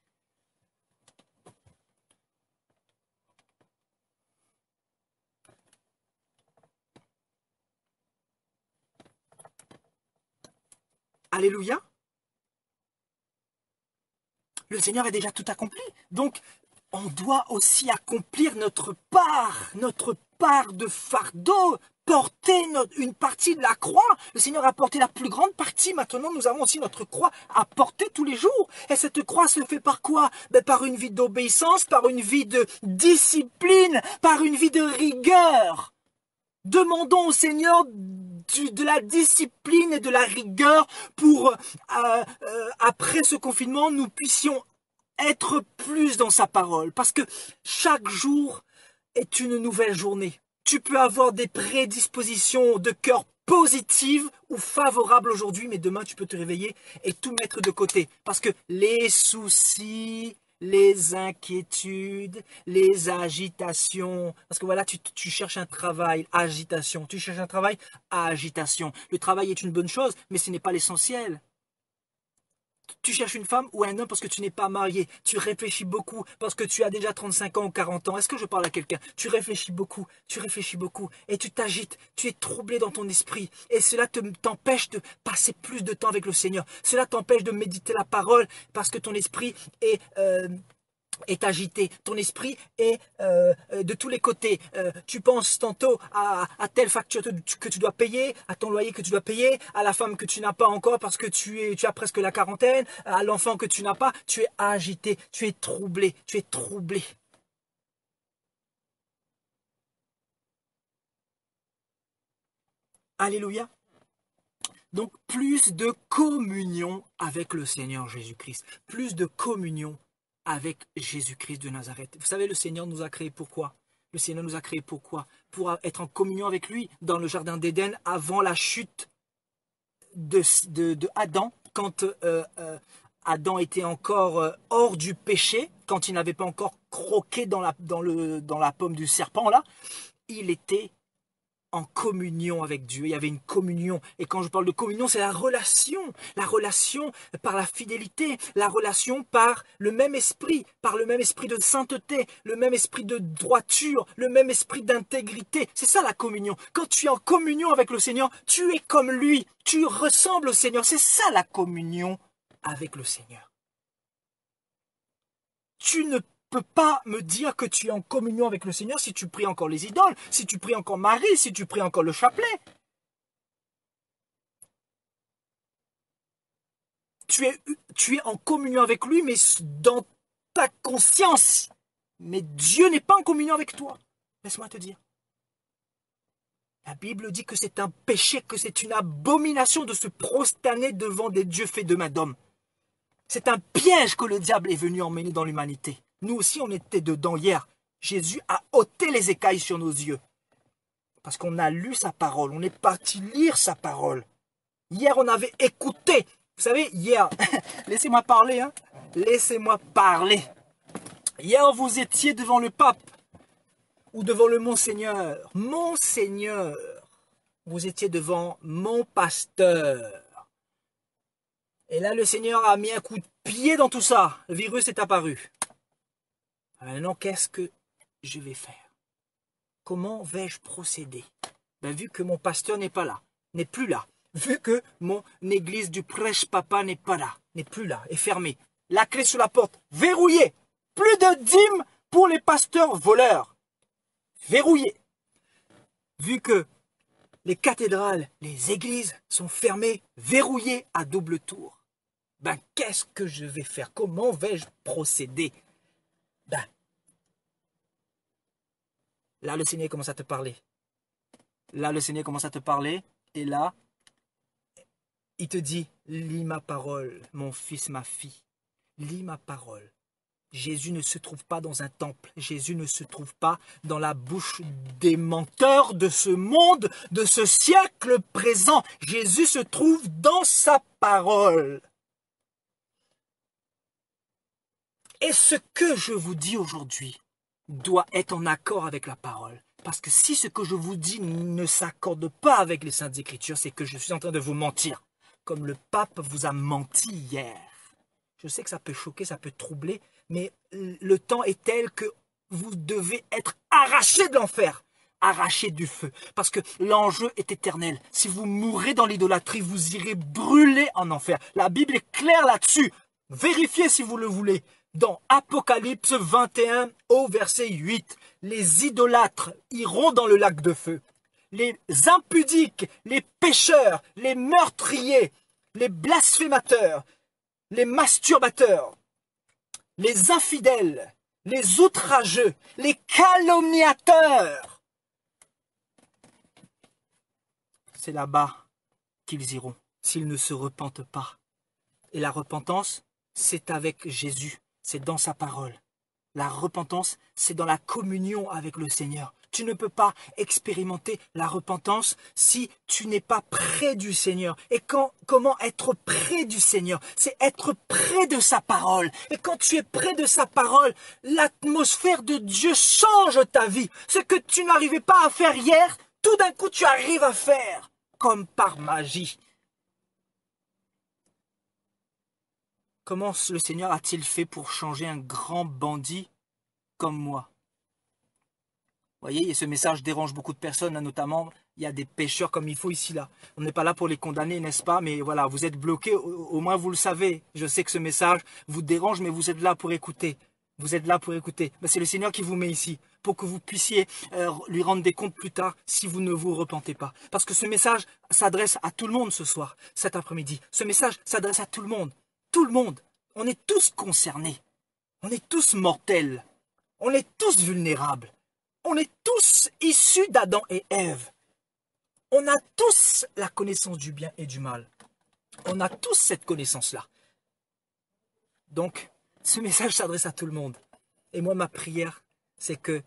Alléluia. Le Seigneur a déjà tout accompli. Donc, on doit aussi accomplir notre part de fardeau, porter une partie de la croix. Le Seigneur a porté la plus grande partie. Maintenant, nous avons aussi notre croix à porter tous les jours. Et cette croix se fait par quoi? Par une vie d'obéissance, par une vie de discipline, par une vie de rigueur. Demandons au Seigneur de la discipline et de la rigueur pour, après ce confinement, nous puissions être plus dans sa parole. Parce que chaque jour est une nouvelle journée. Tu peux avoir des prédispositions de cœur positives ou favorables aujourd'hui, mais demain tu peux te réveiller et tout mettre de côté. Parce que les soucis, les inquiétudes, les agitations. Parce que voilà, tu cherches un travail, agitation. Tu cherches un travail, agitation. Le travail est une bonne chose, mais ce n'est pas l'essentiel. Tu cherches une femme ou un homme parce que tu n'es pas marié. Tu réfléchis beaucoup parce que tu as déjà 35 ans ou 40 ans. Est-ce que je parle à quelqu'un? Tu réfléchis beaucoup et tu t'agites. Tu es troublé dans ton esprit et cela t'empêche de passer plus de temps avec le Seigneur. Cela t'empêche de méditer la parole parce que ton esprit est agité, ton esprit est de tous les côtés. Tu penses tantôt à telle facture que tu dois payer, à ton loyer que tu dois payer, à la femme que tu n'as pas encore parce que tu as presque la quarantaine, à l'enfant que tu n'as pas. Tu es agité, tu es troublé, tu es troublé. Alléluia. Donc, plus de communion avec le Seigneur Jésus-Christ. Plus de communion avec Jésus-Christ de Nazareth. Vous savez, le Seigneur nous a créés pourquoi? Le Seigneur nous a créés pourquoi? Pour être en communion avec lui dans le jardin d'Éden avant la chute de Adam, quand Adam était encore hors du péché, quand il n'avait pas encore croqué dans la pomme du serpent, là, il était en communion avec Dieu. Il y avait une communion. Et quand je parle de communion, c'est la relation par la fidélité, la relation par le même esprit de sainteté, le même esprit de droiture, le même esprit d'intégrité. C'est ça la communion. Quand tu es en communion avec le Seigneur, tu es comme lui, tu ressembles au Seigneur. C'est ça la communion avec le Seigneur. Tu ne peux pas me dire que tu es en communion avec le Seigneur si tu pries encore les idoles, si tu pries encore Marie, si tu pries encore le chapelet. Tu es en communion avec lui, mais dans ta conscience. Mais Dieu n'est pas en communion avec toi. Laisse-moi te dire. La Bible dit que c'est un péché, que c'est une abomination de se prosterner devant des dieux faits de main d'homme. C'est un piège que le diable est venu emmener dans l'humanité. Nous aussi, on était dedans hier. Jésus a ôté les écailles sur nos yeux. Parce qu'on a lu sa parole. On est parti lire sa parole. Hier, on avait écouté. Vous savez, hier, laissez-moi parler. Hein. Laissez-moi parler. Hier, vous étiez devant le pape. Ou devant le Monseigneur. Monseigneur. Vous étiez devant mon pasteur. Et là, le Seigneur a mis un coup de pied dans tout ça. Le virus est apparu. Maintenant, qu'est-ce que je vais faire? Comment vais-je procéder? Vu que mon pasteur n'est pas là, n'est plus là, vu que mon église du prêche-papa n'est pas là, n'est plus là, est fermée, la clé sur la porte, verrouillée, plus de dîmes pour les pasteurs voleurs, verrouillée, vu que les cathédrales, les églises sont fermées, verrouillées à double tour. Qu'est-ce que je vais faire? Comment vais-je procéder? Là, le Seigneur commence à te parler. Là, le Seigneur commence à te parler. Et là, il te dit, lis ma parole, mon fils, ma fille. Lis ma parole. Jésus ne se trouve pas dans un temple. Jésus ne se trouve pas dans la bouche des menteurs de ce monde, de ce siècle présent. Jésus se trouve dans sa parole. Et ce que je vous dis aujourd'hui doit être en accord avec la parole. Parce que si ce que je vous dis ne s'accorde pas avec les Saintes Écritures, c'est que je suis en train de vous mentir. Comme le pape vous a menti hier. Je sais que ça peut choquer, ça peut troubler, mais le temps est tel que vous devez être arraché de l'enfer, arraché du feu. Parce que l'enjeu est éternel. Si vous mourrez dans l'idolâtrie, vous irez brûler en enfer. La Bible est claire là-dessus. Vérifiez si vous le voulez. Dans Apocalypse 21 au verset 8, les idolâtres iront dans le lac de feu. Les impudiques, les pécheurs, les meurtriers, les blasphémateurs, les masturbateurs, les infidèles, les outrageux, les calomniateurs. C'est là-bas qu'ils iront, s'ils ne se repentent pas. Et la repentance, c'est avec Jésus. C'est dans sa parole. La repentance, c'est dans la communion avec le Seigneur. Tu ne peux pas expérimenter la repentance si tu n'es pas près du Seigneur. Et comment être près du Seigneur? C'est être près de sa parole. Et quand tu es près de sa parole, l'atmosphère de Dieu change ta vie. Ce que tu n'arrivais pas à faire hier, tout d'un coup tu arrives à faire, comme par magie. Comment le Seigneur a-t-il fait pour changer un grand bandit comme moi? Vous voyez, ce message dérange beaucoup de personnes, notamment il y a des pécheurs comme il faut ici là. On n'est pas là pour les condamner, n'est-ce pas? Mais voilà, vous êtes bloqués, au moins vous le savez. Je sais que ce message vous dérange, mais vous êtes là pour écouter. Vous êtes là pour écouter. C'est le Seigneur qui vous met ici, pour que vous puissiez lui rendre des comptes plus tard si vous ne vous repentez pas. Parce que ce message s'adresse à tout le monde ce soir, cet après-midi. Ce message s'adresse à tout le monde. Tout le monde. On est tous concernés. On est tous mortels. On est tous vulnérables. On est tous issus d'Adam et Ève. On a tous la connaissance du bien et du mal. On a tous cette connaissance-là. Donc, ce message s'adresse à tout le monde. Et moi, ma prière, c'est que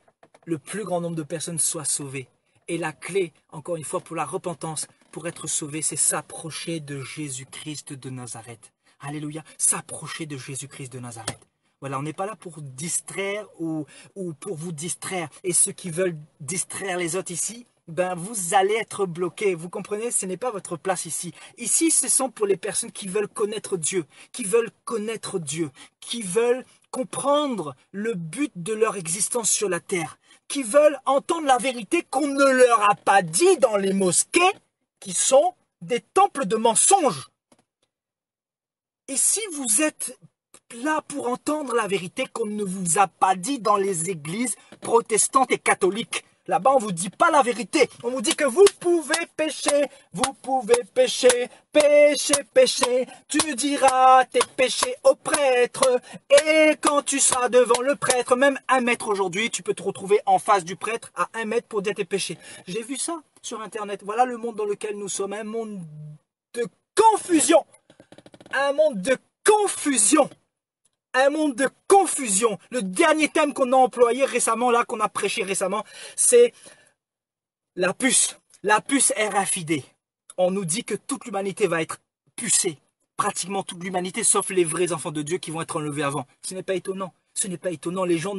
le plus grand nombre de personnes soient sauvées. Et la clé, encore une fois, pour la repentance, pour être sauvé, c'est s'approcher de Jésus-Christ de Nazareth. Alléluia, s'approcher de Jésus-Christ de Nazareth. Voilà, on n'est pas là pour distraire ou pour vous distraire. Et ceux qui veulent distraire les autres ici, ben vous allez être bloqués. Vous comprenez, ce n'est pas votre place ici. Ici, ce sont pour les personnes qui veulent connaître Dieu, qui veulent comprendre le but de leur existence sur la terre, qui veulent entendre la vérité qu'on ne leur a pas dit dans les mosquées, qui sont des temples de mensonges. Et si vous êtes là pour entendre la vérité qu'on ne vous a pas dit dans les églises protestantes et catholiques, là-bas, on ne vous dit pas la vérité. On vous dit que vous pouvez pécher, pécher. Tu diras tes péchés au prêtre. Et quand tu seras devant le prêtre, même 1 mètre aujourd'hui, tu peux te retrouver en face du prêtre à 1 mètre pour dire tes péchés. J'ai vu ça sur Internet. Voilà le monde dans lequel nous sommes. Un monde de confusion. Un monde de confusion. Un monde de confusion. Le dernier thème qu'on a employé récemment, là, qu'on a prêché récemment, c'est la puce. La puce RFID. On nous dit que toute l'humanité va être pucée. Pratiquement toute l'humanité, sauf les vrais enfants de Dieu qui vont être enlevés avant. Ce n'est pas étonnant. Ce n'est pas étonnant. Les gens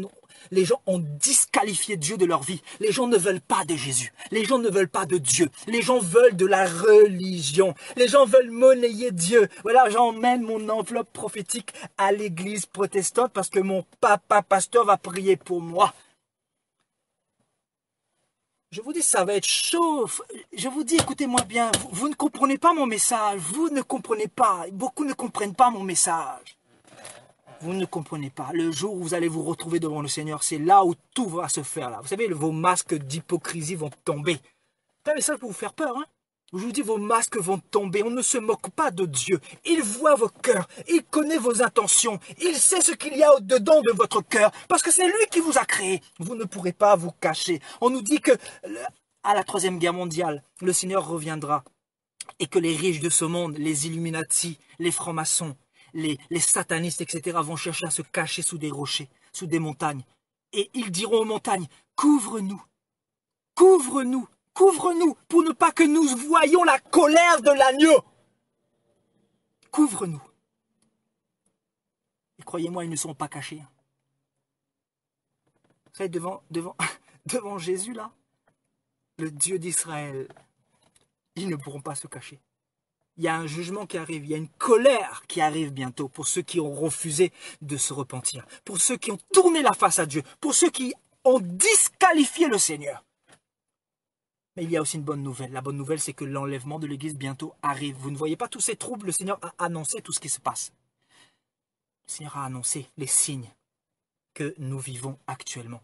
ont disqualifié Dieu de leur vie. Les gens ne veulent pas de Jésus. Les gens ne veulent pas de Dieu. Les gens veulent de la religion. Les gens veulent monnayer Dieu. Voilà, j'emmène mon enveloppe prophétique à l'église protestante parce que mon papa pasteur va prier pour moi. Je vous dis, ça va être chaud. Je vous dis, écoutez-moi bien. Vous ne comprenez pas mon message. Vous ne comprenez pas. Beaucoup ne comprennent pas mon message. Vous ne comprenez pas. Le jour où vous allez vous retrouver devant le Seigneur, c'est là où tout va se faire. Là. Vous savez, vos masques d'hypocrisie vont tomber. C'est un message pour vous faire peur. Hein? Je vous dis, vos masques vont tomber. On ne se moque pas de Dieu. Il voit vos cœurs. Il connaît vos intentions. Il sait ce qu'il y a au-dedans de votre cœur. Parce que c'est lui qui vous a créé. Vous ne pourrez pas vous cacher. On nous dit que à la 3e guerre mondiale, le Seigneur reviendra. Et que les riches de ce monde, les Illuminati, les francs-maçons, les satanistes, etc., vont chercher à se cacher sous des rochers, sous des montagnes. Et ils diront aux montagnes, couvre-nous, couvre-nous, couvre-nous, pour ne pas que nous voyions la colère de l'agneau. Couvre-nous. Et croyez-moi, ils ne sont pas cachés. Vous savez, devant Jésus, là, le Dieu d'Israël, ils ne pourront pas se cacher. Il y a un jugement qui arrive, il y a une colère qui arrive bientôt pour ceux qui ont refusé de se repentir, pour ceux qui ont tourné la face à Dieu, pour ceux qui ont disqualifié le Seigneur. Mais il y a aussi une bonne nouvelle. La bonne nouvelle, c'est que l'enlèvement de l'Église bientôt arrive. Vous ne voyez pas tous ces troubles, le Seigneur a annoncé tout ce qui se passe. Le Seigneur a annoncé les signes que nous vivons actuellement.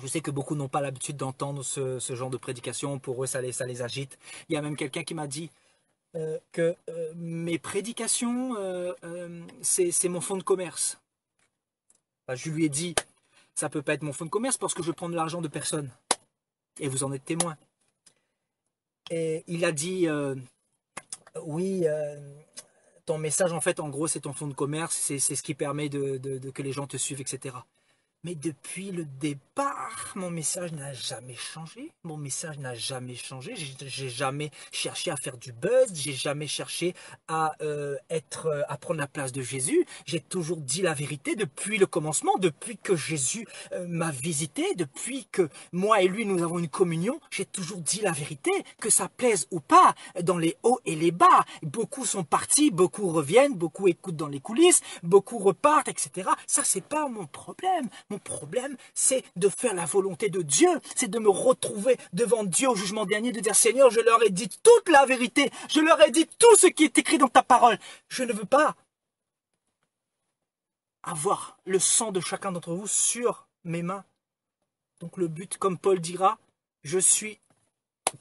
Je sais que beaucoup n'ont pas l'habitude d'entendre ce genre de prédication. Pour eux, ça les agite. Il y a même quelqu'un qui m'a dit que mes prédications, c'est mon fonds de commerce. Enfin, je lui ai dit, ça peut pas être mon fonds de commerce parce que je prends de l'argent de personne. Et vous en êtes témoin. Et il a dit, oui, ton message, en fait, en gros, c'est ton fonds de commerce, c'est ce qui permet que les gens te suivent, etc. Mais depuis le départ, mon message n'a jamais changé. Mon message n'a jamais changé. J'ai jamais cherché à faire du buzz. J'ai jamais cherché à à prendre la place de Jésus. J'ai toujours dit la vérité depuis le commencement, depuis que Jésus m'a visité, depuis que moi et lui nous avons une communion. J'ai toujours dit la vérité, que ça plaise ou pas, dans les hauts et les bas. Beaucoup sont partis, beaucoup reviennent, beaucoup écoutent dans les coulisses, beaucoup repartent, etc. Ça, c'est pas mon problème. Mon problème, c'est de faire la volonté de Dieu. C'est de me retrouver devant Dieu au jugement dernier, de dire, Seigneur, je leur ai dit toute la vérité. Je leur ai dit tout ce qui est écrit dans ta parole. Je ne veux pas avoir le sang de chacun d'entre vous sur mes mains. Donc le but, comme Paul dira, je suis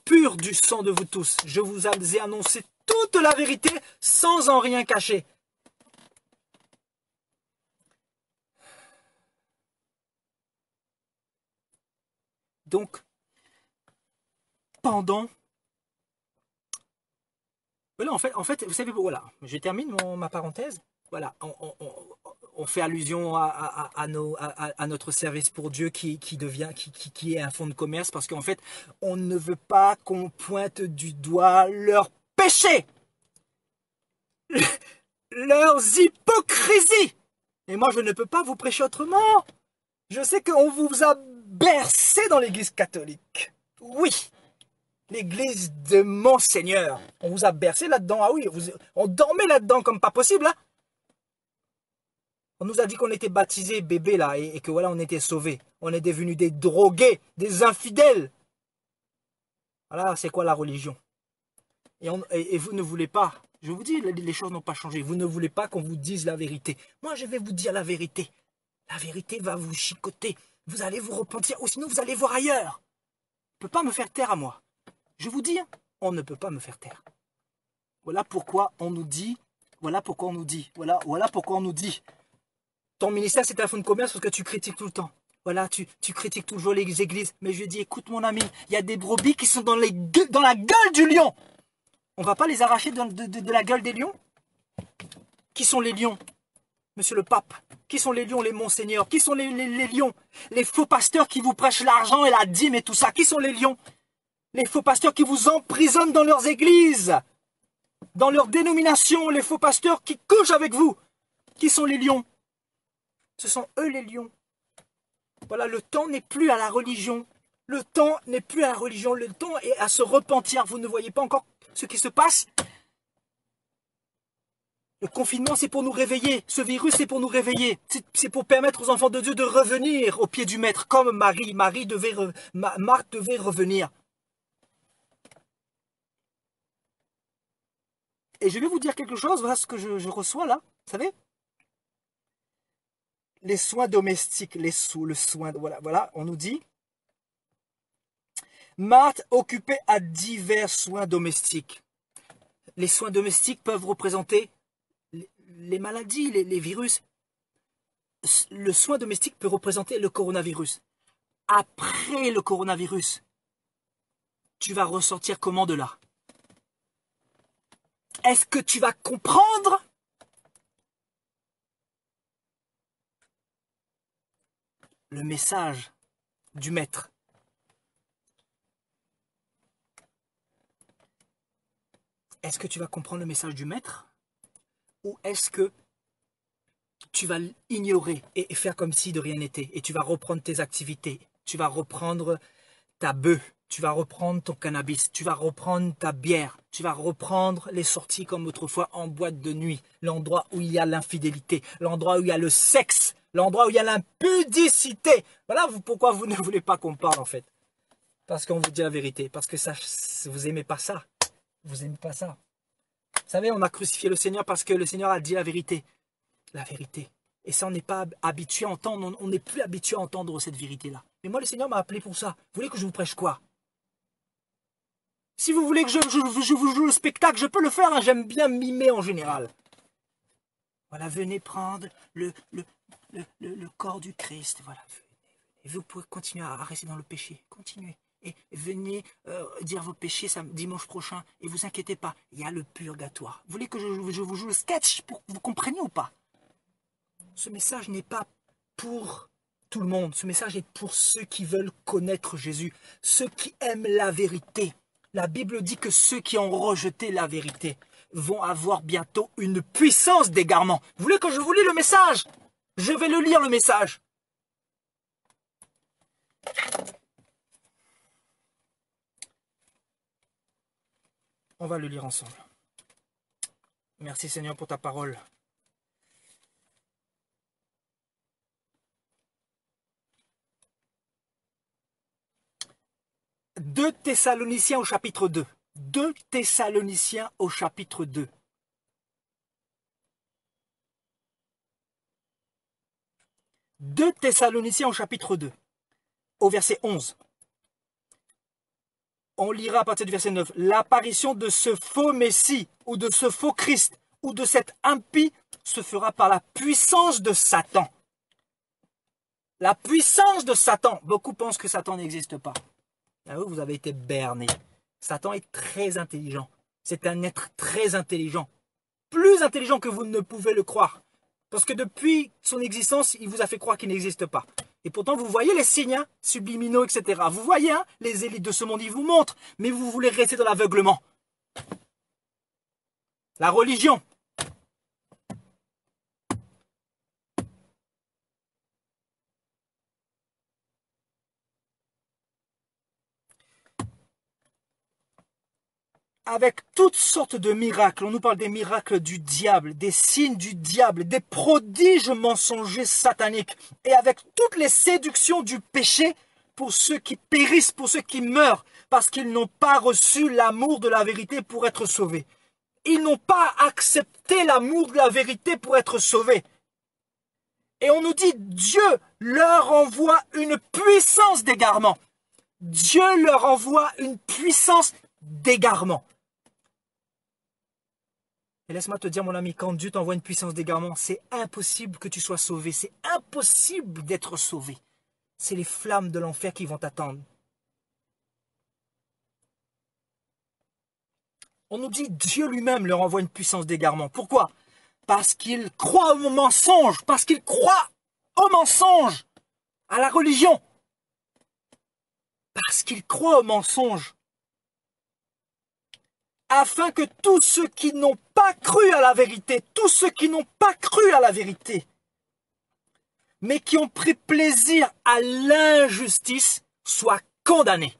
pur du sang de vous tous. Je vous ai annoncé toute la vérité sans en rien cacher. Donc, pendant Voilà, vous savez, voilà, je termine ma parenthèse. Voilà, on fait allusion à notre service pour Dieu qui est un fonds de commerce parce qu'en fait, on ne veut pas qu'on pointe du doigt leurs péchés, leurs hypocrisies. Et moi, je ne peux pas vous prêcher autrement. Je sais qu'on vous a bercé dans l'église catholique. Oui, l'église de Monseigneur. On vous a bercé là-dedans. Ah oui, on dormait là-dedans comme pas possible. Hein. On nous a dit qu'on était baptisés bébés là et que voilà, on était sauvés. On est devenus des drogués, des infidèles. Voilà, c'est quoi la religion? Et vous ne voulez pas, je vous dis, les choses n'ont pas changé. Vous ne voulez pas qu'on vous dise la vérité. Moi, je vais vous dire la vérité. La vérité va vous chicoter. Vous allez vous repentir ou sinon vous allez voir ailleurs. On ne peut pas me faire taire à moi. Je vous dis, on ne peut pas me faire taire. Voilà pourquoi on nous dit, voilà pourquoi on nous dit, voilà pourquoi on nous dit. Ton ministère, c'est un fonds de commerce parce que tu critiques tout le temps. Voilà, tu critiques toujours les églises. Mais je dis, écoute mon ami, il y a des brebis qui sont dans la gueule du lion. On ne va pas les arracher de la gueule des lions? Qui sont les lions? Monsieur le pape, qui sont les lions, les monseigneurs? Qui sont les lions? Les faux pasteurs qui vous prêchent l'argent et la dîme et tout ça. Qui sont les lions? Les faux pasteurs qui vous emprisonnent dans leurs églises, dans leurs dénominations. Les faux pasteurs qui couchent avec vous. Qui sont les lions? Ce sont eux les lions. Voilà, le temps n'est plus à la religion. Le temps n'est plus à la religion. Le temps est à se repentir. Vous ne voyez pas encore ce qui se passe? Le confinement, c'est pour nous réveiller. Ce virus, c'est pour nous réveiller. C'est pour permettre aux enfants de Dieu de revenir au pied du Maître, comme Marie. Marthe devait revenir. Et je vais vous dire quelque chose, voilà ce que je reçois là, vous savez? Les soins domestiques, le soin, voilà, on nous dit. Marthe occupée à divers soins domestiques. Les soins domestiques peuvent représenter les maladies, les virus. Le soin domestique peut représenter le coronavirus. Après le coronavirus, tu vas ressortir comment de là? Est-ce que tu vas comprendre? Le message du maître? Est-ce que tu vas comprendre le message du maître? Ou est-ce que tu vas l'ignorer et faire comme si de rien n'était? Et tu vas reprendre tes activités. Tu vas reprendre ta bœuf. Tu vas reprendre ton cannabis. Tu vas reprendre ta bière. Tu vas reprendre les sorties comme autrefois en boîte de nuit. L'endroit où il y a l'infidélité. L'endroit où il y a le sexe. L'endroit où il y a l'impudicité. Voilà pourquoi vous ne voulez pas qu'on parle en fait. Parce qu'on vous dit la vérité. Parce que ça, vous n'aimez pas ça. Vous n'aimez pas ça. Vous savez, on a crucifié le Seigneur parce que le Seigneur a dit la vérité. La vérité. Et ça, on n'est pas habitué à entendre. On n'est plus habitué à entendre cette vérité-là. Mais moi, le Seigneur m'a appelé pour ça. Vous voulez que je vous prêche quoi? Si vous voulez que je vous joue le spectacle, je peux le faire. Hein. J'aime bien mimer en général. Voilà, venez prendre le corps du Christ. Voilà, venez. Et vous pouvez continuer à rester dans le péché. Continuez. Et venez dire vos péchés dimanche prochain. Et vous inquiétez pas, il y a le purgatoire. Vous voulez que je vous joue le sketch pour que vous compreniez ou pas? Ce message n'est pas pour tout le monde. Ce message est pour ceux qui veulent connaître Jésus. Ceux qui aiment la vérité. La Bible dit que ceux qui ont rejeté la vérité vont avoir bientôt une puissance d'égarement. Vous voulez que je vous lis le message? Je vais le lire, le message. On va le lire ensemble. Merci Seigneur pour ta parole. 2 Thessaloniciens au chapitre 2. 2 Thessaloniciens au chapitre 2. « 2 Thessaloniciens au chapitre 2, au verset 11. On lira à partir du verset 9. L'apparition de ce faux Messie, ou de ce faux Christ, ou de cet impie, se fera par la puissance de Satan. La puissance de Satan. Beaucoup pensent que Satan n'existe pas. Ah oui, vous avez été berné. Satan est très intelligent. C'est un être très intelligent. Plus intelligent que vous ne pouvez le croire. Parce que depuis son existence, il vous a fait croire qu'il n'existe pas. Et pourtant, vous voyez les signes hein, subliminaux, etc. Vous voyez, hein, les élites de ce monde, ils vous montrent. Mais vous voulez rester dans l'aveuglement. La religion. Avec toutes sortes de miracles, on nous parle des miracles du diable, des signes du diable, des prodiges mensongers sataniques, et avec toutes les séductions du péché pour ceux qui périssent, pour ceux qui meurent, parce qu'ils n'ont pas reçu l'amour de la vérité pour être sauvés. Ils n'ont pas accepté l'amour de la vérité pour être sauvés. Et on nous dit, Dieu leur envoie une puissance d'égarement. Dieu leur envoie une puissance d'égarement. Et laisse-moi te dire, mon ami, quand Dieu t'envoie une puissance d'égarement, c'est impossible que tu sois sauvé. C'est impossible d'être sauvé. C'est les flammes de l'enfer qui vont t'attendre. On nous dit, Dieu lui-même leur envoie une puissance d'égarement. Pourquoi? Parce qu'ils croient au mensonge. Parce qu'ils croient au mensonge, à la religion. Parce qu'ils croient au mensonge. Afin que tous ceux qui n'ont pas cru à la vérité, tous ceux qui n'ont pas cru à la vérité, mais qui ont pris plaisir à l'injustice, soient condamnés.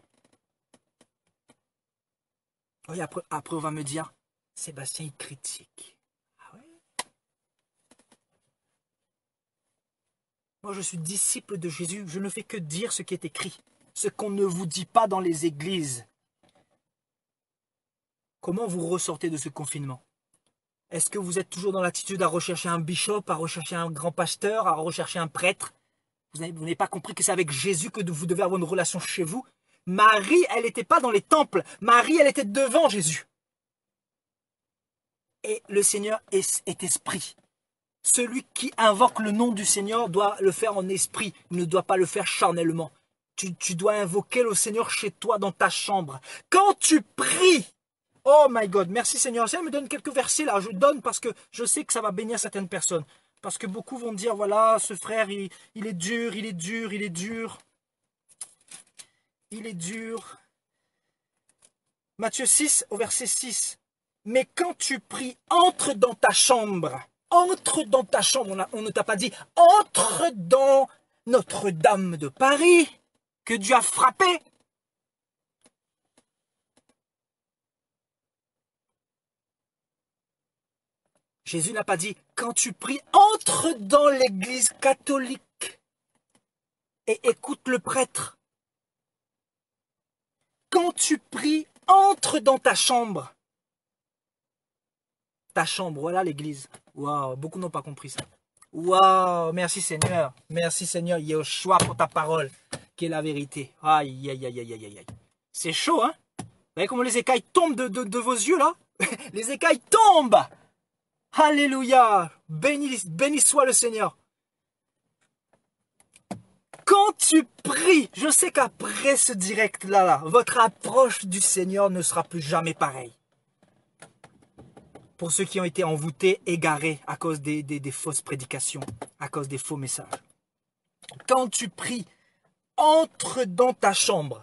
Oui, après on va me dire, Sébastien, il critique. Ah ouais? Moi, je suis disciple de Jésus, je ne fais que dire ce qui est écrit, ce qu'on ne vous dit pas dans les églises. Comment vous ressortez de ce confinement? Est-ce que vous êtes toujours dans l'attitude à rechercher un bishop, à rechercher un grand pasteur, à rechercher un prêtre? Vous n'avez pas compris que c'est avec Jésus que vous devez avoir une relation chez vous? Marie, elle n'était pas dans les temples. Marie, elle était devant Jésus. Et le Seigneur est esprit. Celui qui invoque le nom du Seigneur doit le faire en esprit. Il ne doit pas le faire charnellement. Tu dois invoquer le Seigneur chez toi, dans ta chambre. Quand tu pries, oh my God, merci Seigneur. Seigneur me donne quelques versets là, je donne parce que je sais que ça va bénir certaines personnes. Parce que beaucoup vont dire, voilà, ce frère, il est dur, il est dur, il est dur. Il est dur. Matthieu 6, au verset 6. Mais quand tu pries, entre dans ta chambre. Entre dans ta chambre. On ne t'a pas dit, entre dans Notre-Dame de Paris, que Dieu a frappé. Jésus n'a pas dit, quand tu pries, entre dans l'église catholique et écoute le prêtre. Quand tu pries, entre dans ta chambre. Ta chambre, voilà l'église. Waouh, beaucoup n'ont pas compris ça. Waouh, merci Seigneur. Merci Seigneur, Yeshua, pour ta parole, qui est la vérité. Aïe, aïe, aïe, aïe, aïe, aïe. C'est chaud, hein? Vous voyez comment les écailles tombent de vos yeux, là? Les écailles tombent! Alléluia! Béni soit le Seigneur. Quand tu pries, je sais qu'après ce direct-là, votre approche du Seigneur ne sera plus jamais pareille. Pour ceux qui ont été envoûtés, égarés à cause des fausses prédications, à cause des faux messages. Quand tu pries, entre dans ta chambre.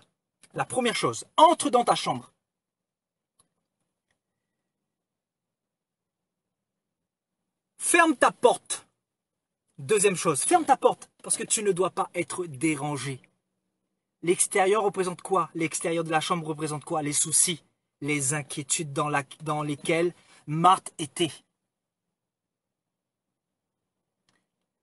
La première chose, entre dans ta chambre. Ferme ta porte. Deuxième chose, ferme ta porte parce que tu ne dois pas être dérangé. L'extérieur représente quoi? L'extérieur de la chambre représente quoi? Les soucis, les inquiétudes dans lesquelles Marthe était.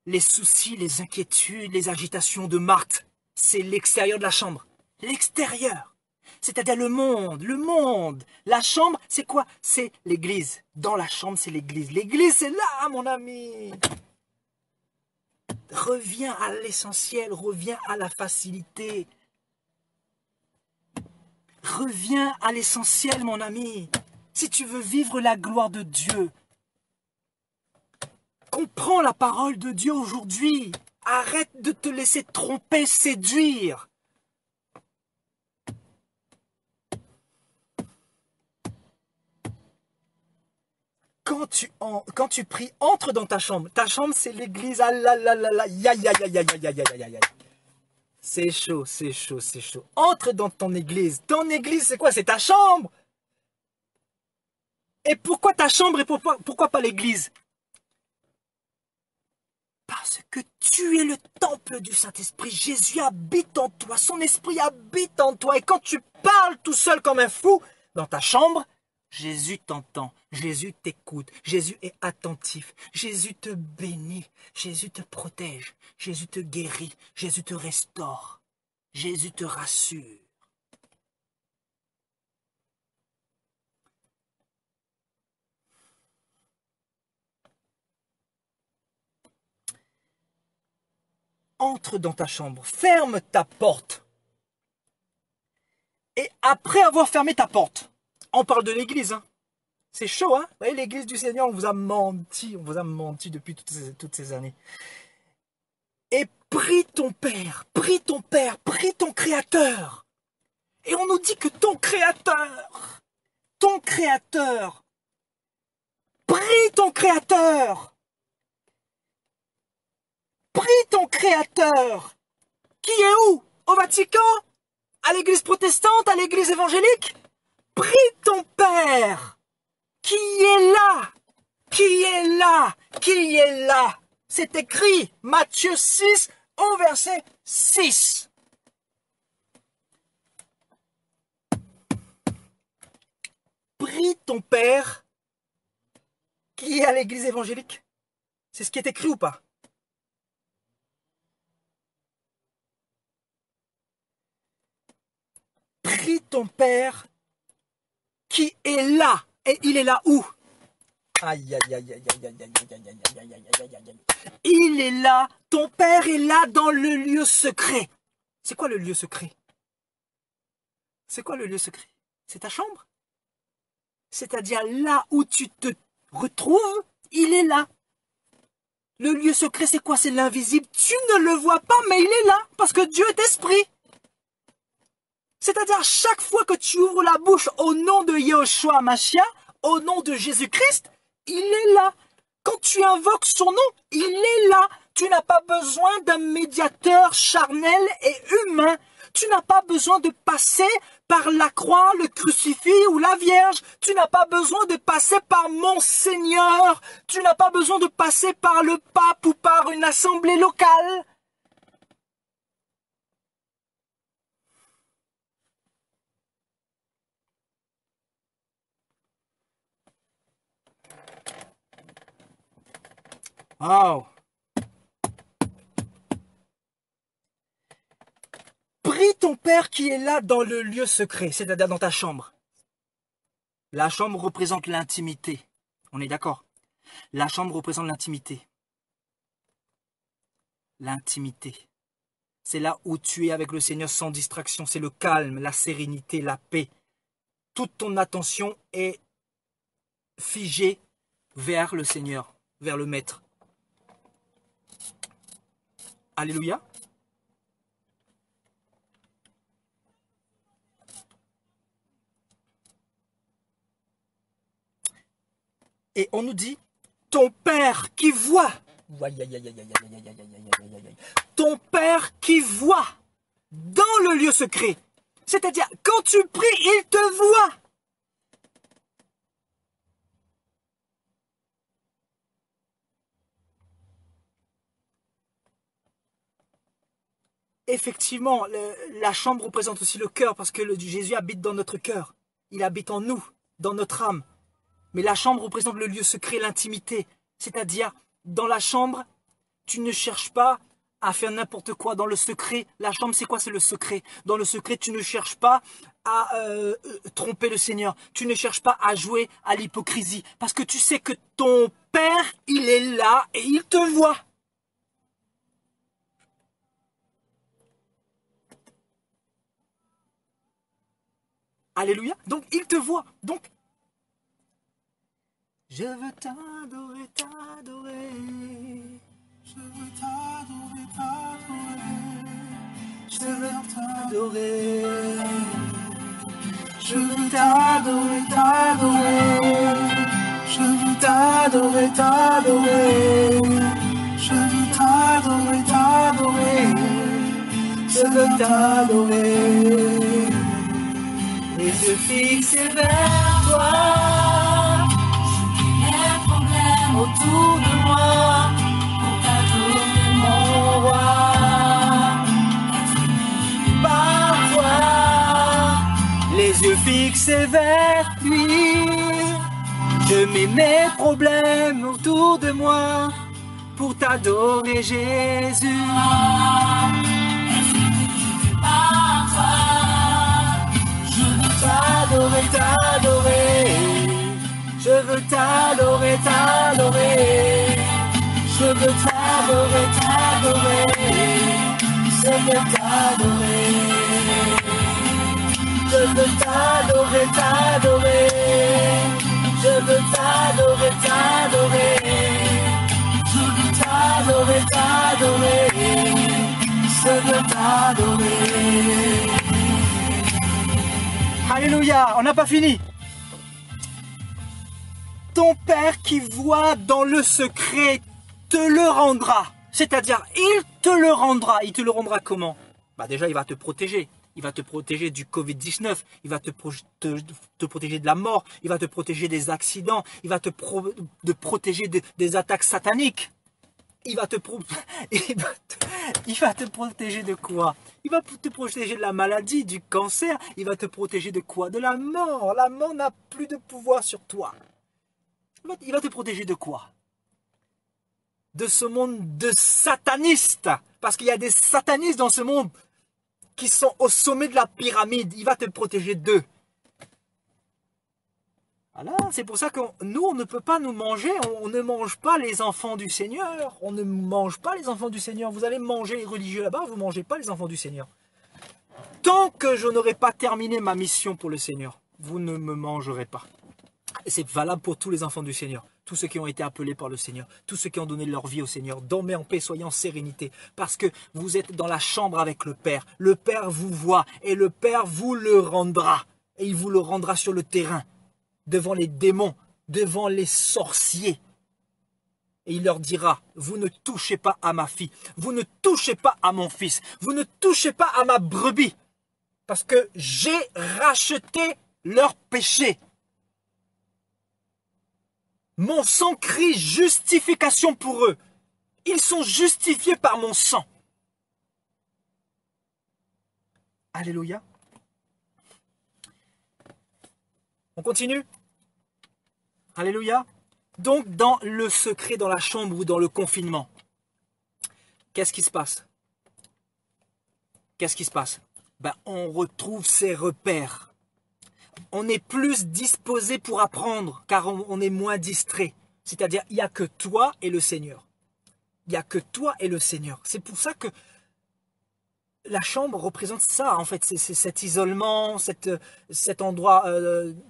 Les soucis, les inquiétudes, les agitations de Marthe, c'est l'extérieur de la chambre. L'extérieur, c'est-à-dire le monde, le monde. La chambre, c'est quoi? C'est l'église. Dans la chambre, c'est l'église. L'église, c'est là, mon ami. Reviens à l'essentiel, reviens à la facilité. Reviens à l'essentiel, mon ami. Si tu veux vivre la gloire de Dieu, comprends la parole de Dieu aujourd'hui. Arrête de te laisser tromper, séduire. quand tu pries, entre dans ta chambre. Ta chambre, c'est l'église. Ah là là là là, ya ya ya ya ya ya ya ya ya. C'est chaud, c'est chaud, c'est chaud. Entre dans ton église. Ton église, c'est quoi? C'est ta chambre. Et pourquoi ta chambre et pourquoi pas l'église? Parce que tu es le temple du Saint-Esprit. Jésus habite en toi. Son esprit habite en toi. Et quand tu parles tout seul comme un fou dans ta chambre, Jésus t'entend. Jésus t'écoute. Jésus est attentif. Jésus te bénit. Jésus te protège. Jésus te guérit. Jésus te restaure. Jésus te rassure. Entre dans ta chambre, ferme ta porte. Et après avoir fermé ta porte, on parle de l'église, hein. C'est chaud, hein. Vous voyez, l'église du Seigneur, on vous a menti depuis toutes ces années. Et prie ton Père, prie ton Père, prie ton Créateur. Et on nous dit que ton Créateur, prie ton Créateur. Prie ton Créateur. Qui est où? Au Vatican? À l'église protestante? À l'église évangélique? Prie ton Père. Qui est là? Qui est là? Qui est là? C'est écrit, Matthieu 6, au verset 6. Prie ton Père qui est à l'église évangélique. C'est ce qui est écrit ou pas? Prie ton Père qui est là. Et il est là où? Aïe, aïe, aïe, aïe, aïe, aïe, aïe, aïe, aïe, aïe, aïe, aïe, aïe. Il est là, ton Père est là dans le lieu secret. C'est quoi le lieu secret? C'est quoi le lieu secret? C'est ta chambre? C'est-à-dire là où tu te retrouves, il est là. Le lieu secret, c'est quoi? C'est l'invisible. Tu ne le vois pas, mais il est là, parce que Dieu est esprit. C'est-à-dire chaque fois que tu ouvres la bouche au nom de Yahushua Mashiach, au nom de Jésus-Christ, il est là. Quand tu invoques son nom, il est là. Tu n'as pas besoin d'un médiateur charnel et humain. Tu n'as pas besoin de passer par la croix, le crucifix ou la Vierge. Tu n'as pas besoin de passer par mon Seigneur. Tu n'as pas besoin de passer par le pape ou par une assemblée locale. Oh. Prie ton Père qui est là dans le lieu secret, c'est-à-dire dans ta chambre. La chambre représente l'intimité. On est d'accord? La chambre représente l'intimité. L'intimité. C'est là où tu es avec le Seigneur sans distraction. C'est le calme, la sérénité, la paix. Toute ton attention est figée vers le Seigneur, vers le Maître. Alléluia. Et on nous dit, ton Père qui voit, ton Père qui voit dans le lieu secret. C'est-à-dire, quand tu pries, il te voit. Effectivement, la chambre représente aussi le cœur, parce que Jésus habite dans notre cœur. Il habite en nous, dans notre âme. Mais la chambre représente le lieu secret, l'intimité. C'est-à-dire, dans la chambre, tu ne cherches pas à faire n'importe quoi. Dans le secret, la chambre, c'est quoi? C'est le secret. Dans le secret, tu ne cherches pas à tromper le Seigneur. Tu ne cherches pas à jouer à l'hypocrisie. Parce que tu sais que ton Père, il est là et il te voit. Alléluia. Donc, il te voit. Donc, je veux t'adorer, t'adorer. Je veux t'adorer, t'adorer. Je veux t'adorer. Je veux t'adorer, t'adorer. Je veux t'adorer. t'adorer. Je veux t'adorer, t'adorer. Je veux t'adorer. Les yeux fixés vers toi. Les problèmes autour de moi. Pour t'adorer, mon roi. Par toi. Les yeux fixés vers lui. Je mets mes problèmes autour de moi. Pour t'adorer, Jésus. T'adorer, t'adorer, je veux t'adorer, t'adorer, je veux t'adorer, t'adorer, je veux t'adorer, je veux t'adorer, t'adorer, je veux t'adorer, t'adorer, je veux t'adorer, t'adorer, je veux t'adorer. Alléluia, on n'a pas fini. Ton Père qui voit dans le secret te le rendra. C'est-à-dire, il te le rendra. Il te le rendra comment? Bah déjà, il va te protéger. Il va te protéger du Covid-19. Il va te protéger de la mort. Il va te protéger des accidents. Il va te protéger des attaques sataniques. Il va te protéger de quoi? Il va te protéger de la maladie, du cancer. Il va te protéger de quoi? De la mort. La mort n'a plus de pouvoir sur toi. Il va te protéger de quoi? De ce monde de satanistes. Parce qu'il y a des satanistes dans ce monde qui sont au sommet de la pyramide. Il va te protéger d'eux. Voilà, c'est pour ça que nous, on ne peut pas nous manger, on ne mange pas les enfants du Seigneur. On ne mange pas les enfants du Seigneur. Vous allez manger les religieux là-bas, vous ne mangez pas les enfants du Seigneur. Tant que je n'aurai pas terminé ma mission pour le Seigneur, vous ne me mangerez pas. Et c'est valable pour tous les enfants du Seigneur, tous ceux qui ont été appelés par le Seigneur, tous ceux qui ont donné leur vie au Seigneur. Dormez en paix, soyez en sérénité, parce que vous êtes dans la chambre avec le Père. Le Père vous voit et le Père vous le rendra. Et il vous le rendra sur le terrain. Devant les démons, devant les sorciers. Et il leur dira, vous ne touchez pas à ma fille, vous ne touchez pas à mon fils, vous ne touchez pas à ma brebis, parce que j'ai racheté leurs péchés. Mon sang crie justification pour eux. Ils sont justifiés par mon sang. Alléluia. On continue? Alléluia. Donc, dans le secret, dans la chambre ou dans le confinement, qu'est-ce qui se passe? Qu'est-ce qui se passe? Ben, on retrouve ses repères. On est plus disposé pour apprendre, car on est moins distrait. C'est-à-dire, il n'y a que toi et le Seigneur. Il n'y a que toi et le Seigneur. C'est pour ça que la chambre représente ça, en fait, c'est cet isolement, cet endroit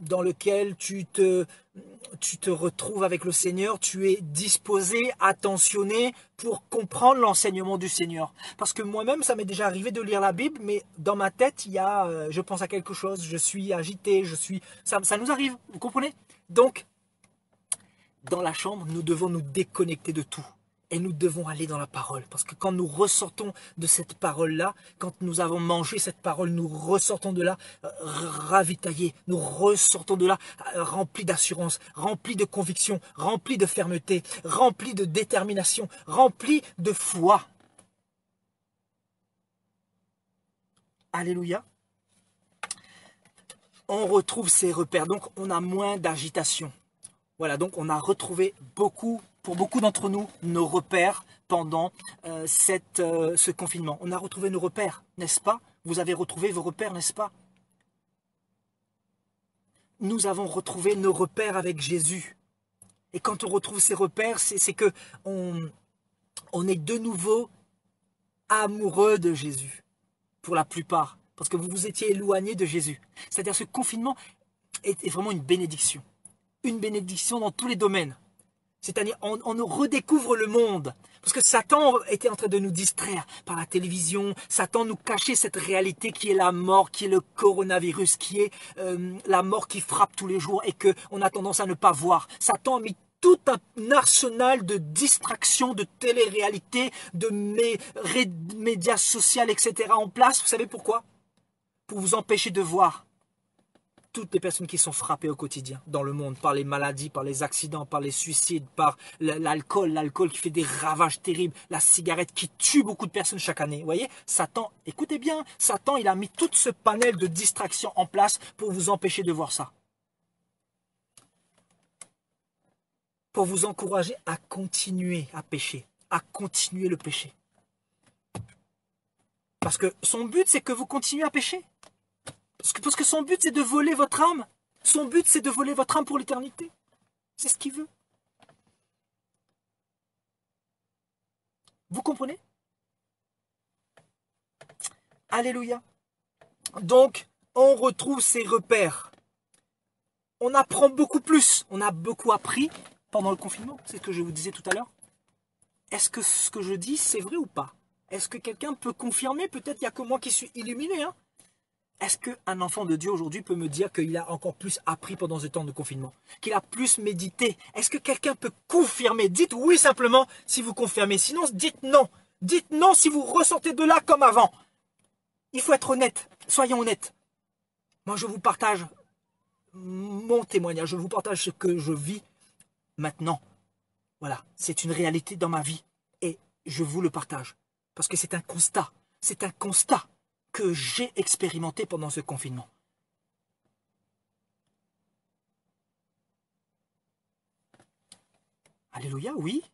dans lequel tu te retrouves avec le Seigneur, tu es disposé, attentionné pour comprendre l'enseignement du Seigneur. Parce que moi-même, ça m'est déjà arrivé de lire la Bible, mais dans ma tête, il y a, je pense à quelque chose, je suis agité, ça nous arrive, vous comprenez? Donc, dans la chambre, nous devons nous déconnecter de tout. Et nous devons aller dans la parole. Parce que quand nous ressortons de cette parole-là, quand nous avons mangé cette parole, nous ressortons de là ravitaillés. Nous ressortons de là remplis d'assurance, remplis de conviction, remplis de fermeté, remplis de détermination, remplis de foi. Alléluia. On retrouve ces repères. Donc, on a moins d'agitation. Voilà, donc on a retrouvé pour beaucoup d'entre nous, nos repères pendant ce confinement. On a retrouvé nos repères, n'est-ce pas? Vous avez retrouvé vos repères, n'est-ce pas? Nous avons retrouvé nos repères avec Jésus. Et quand on retrouve ces repères, c'est que on est de nouveau amoureux de Jésus, pour la plupart, parce que vous vous étiez éloignés de Jésus. C'est-à-dire ce confinement est vraiment une bénédiction. Une bénédiction dans tous les domaines. C'est-à-dire, on redécouvre le monde. Parce que Satan était en train de nous distraire par la télévision. Satan nous cachait cette réalité qui est la mort, qui est le coronavirus, qui est la mort qui frappe tous les jours et qu'on a tendance à ne pas voir. Satan a mis tout un arsenal de distractions, de télé-réalité, de médias sociaux, etc. en place. Vous savez pourquoi? Pour vous empêcher de voir toutes les personnes qui sont frappées au quotidien dans le monde par les maladies, par les accidents, par les suicides, par l'alcool qui fait des ravages terribles, la cigarette qui tue beaucoup de personnes chaque année. Vous voyez, Satan, écoutez bien, Satan, il a mis tout ce panel de distractions en place pour vous empêcher de voir ça. Pour vous encourager à continuer à pécher, à continuer le péché. Parce que son but, c'est que vous continuez à pécher. Parce que son but, c'est de voler votre âme. Son but, c'est de voler votre âme pour l'éternité. C'est ce qu'il veut. Vous comprenez? Alléluia. Donc, on retrouve ces repères. On apprend beaucoup plus. On a beaucoup appris pendant le confinement. C'est ce que je vous disais tout à l'heure. Est-ce que ce que je dis, c'est vrai ou pas? Est-ce que quelqu'un peut confirmer? Peut-être il n'y a que moi qui suis illuminé, hein? Est-ce qu'un enfant de Dieu aujourd'hui peut me dire qu'il a encore plus appris pendant ce temps de confinement? Qu'il a plus médité? Est-ce que quelqu'un peut confirmer? Dites oui simplement si vous confirmez. Sinon, dites non. Dites non si vous ressentez de là comme avant. Il faut être honnête. Soyons honnêtes. Moi, je vous partage mon témoignage. Je vous partage ce que je vis maintenant. Voilà, c'est une réalité dans ma vie. Et je vous le partage. Parce que c'est un constat. C'est un constat que j'ai expérimenté pendant ce confinement. Alléluia, oui.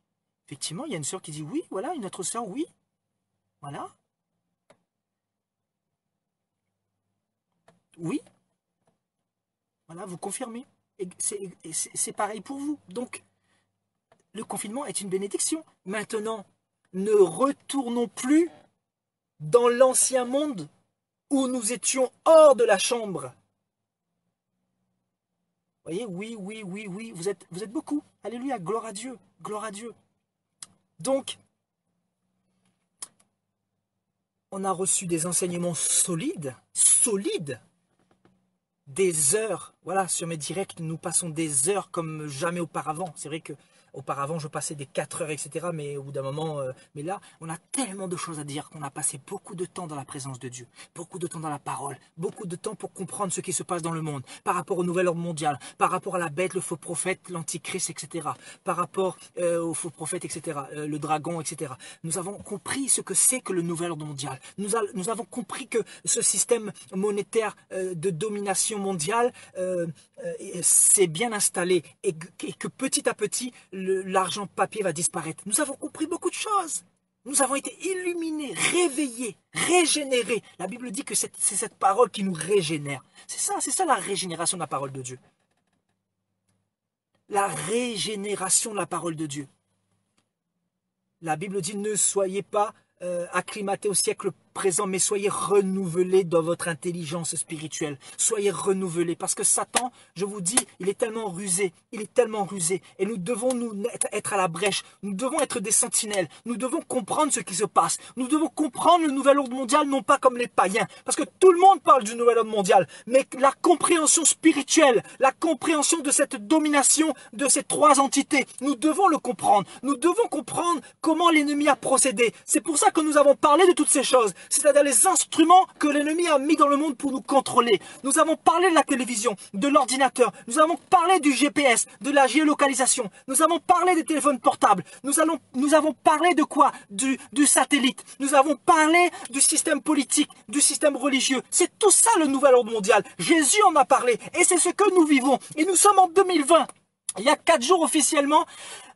Effectivement, il y a une sœur qui dit oui, voilà, une autre sœur, oui. Voilà. Oui. Voilà, vous confirmez. Et c'est pareil pour vous. Donc, le confinement est une bénédiction. Maintenant, ne retournons plus dans l'ancien monde où nous étions hors de la chambre. Vous voyez, oui, oui, oui, oui, vous êtes beaucoup. Alléluia, gloire à Dieu, gloire à Dieu. Donc, on a reçu des enseignements solides, des heures. Voilà, sur mes directs, nous passons des heures comme jamais auparavant. C'est vrai que auparavant, je passais des 4 heures, etc. Mais au bout d'un moment, mais là, on a tellement de choses à dire qu'on a passé beaucoup de temps dans la présence de Dieu, beaucoup de temps dans la parole, beaucoup de temps pour comprendre ce qui se passe dans le monde, par rapport au nouvel ordre mondial, par rapport à la bête, le faux prophète, l'antichrist, etc. Par rapport au faux prophète, etc. Le dragon, etc. Nous avons compris ce que c'est que le nouvel ordre mondial. Nous avons compris que ce système monétaire de domination mondiale s'est bien installé et que petit à petit, l'argent papier va disparaître. Nous avons compris beaucoup de choses. Nous avons été illuminés, réveillés, régénérés. La Bible dit que c'est cette parole qui nous régénère. C'est ça la régénération de la parole de Dieu. La régénération de la parole de Dieu. La Bible dit ne soyez pas acclimatés au siècle présent, mais soyez renouvelés dans votre intelligence spirituelle. Soyez renouvelés, parce que Satan, je vous dis, il est tellement rusé, et nous devons nous être à la brèche, nous devons être des sentinelles, nous devons comprendre ce qui se passe, nous devons comprendre le nouvel ordre mondial, non pas comme les païens, parce que tout le monde parle du nouvel ordre mondial, mais la compréhension spirituelle, la compréhension de cette domination de ces 3 entités, nous devons le comprendre, nous devons comprendre comment l'ennemi a procédé. C'est pour ça que nous avons parlé de toutes ces choses, c'est-à-dire les instruments que l'ennemi a mis dans le monde pour nous contrôler. Nous avons parlé de la télévision, de l'ordinateur, nous avons parlé du GPS, de la géolocalisation, nous avons parlé des téléphones portables, nous avons parlé de quoi? Du satellite, nous avons parlé du système politique, du système religieux. C'est tout ça le nouvel ordre mondial. Jésus en a parlé et c'est ce que nous vivons. Et nous sommes en 2020. Il y a 4 jours officiellement,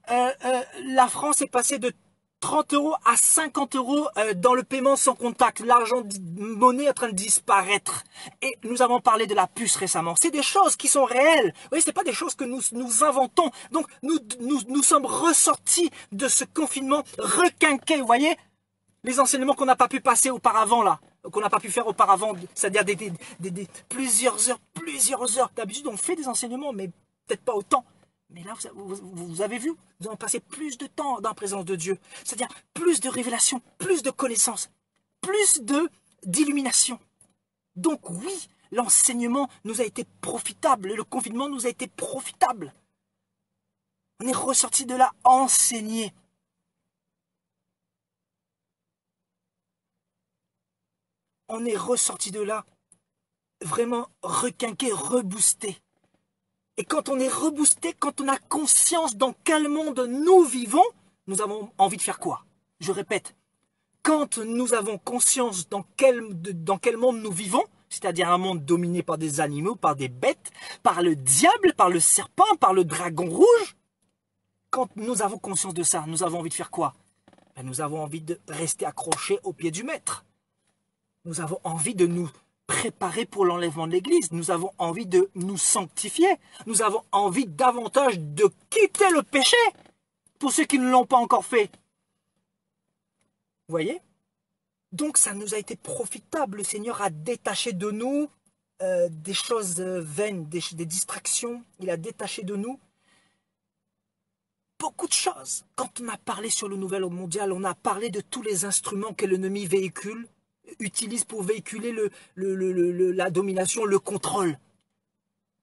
la France est passée de 30 € à 50 € dans le paiement sans contact. L'argent monnaie est en train de disparaître. Et nous avons parlé de la puce récemment. C'est des choses qui sont réelles. Vous voyez, ce n'est pas des choses que nous inventons. Donc, nous sommes ressortis de ce confinement requinqué. Vous voyez, les enseignements qu'on n'a pas pu passer auparavant, là, qu'on n'a pas pu faire auparavant, c'est-à-dire plusieurs heures. D'habitude, on fait des enseignements, mais peut-être pas autant. Mais là, vous avez vu, nous avons passé plus de temps dans la présence de Dieu. C'est-à-dire plus de révélations, plus de connaissances, plus d'illumination. Donc oui, l'enseignement nous a été profitable, le confinement nous a été profitable. On est ressorti de là enseigné. On est ressorti de là vraiment requinqué, reboosté. Et quand on est reboosté, quand on a conscience dans quel monde nous vivons, nous avons envie de faire quoi? Je répète, quand nous avons conscience dans quel monde nous vivons, c'est-à-dire un monde dominé par des animaux, par des bêtes, par le diable, par le serpent, par le dragon rouge, quand nous avons conscience de ça, nous avons envie de faire quoi? Ben, nous avons envie de rester accrochés au pied du maître. Nous avons envie de nous préparer pour l'enlèvement de l'Église. Nous avons envie de nous sanctifier. Nous avons envie davantage de quitter le péché pour ceux qui ne l'ont pas encore fait. Vous voyez? Donc ça nous a été profitable. Le Seigneur a détaché de nous des choses vaines, des distractions. Il a détaché de nous beaucoup de choses. Quand on a parlé sur le nouvel ordre mondial, on a parlé de tous les instruments que l'ennemi véhicule, utilise pour véhiculer la domination, le contrôle.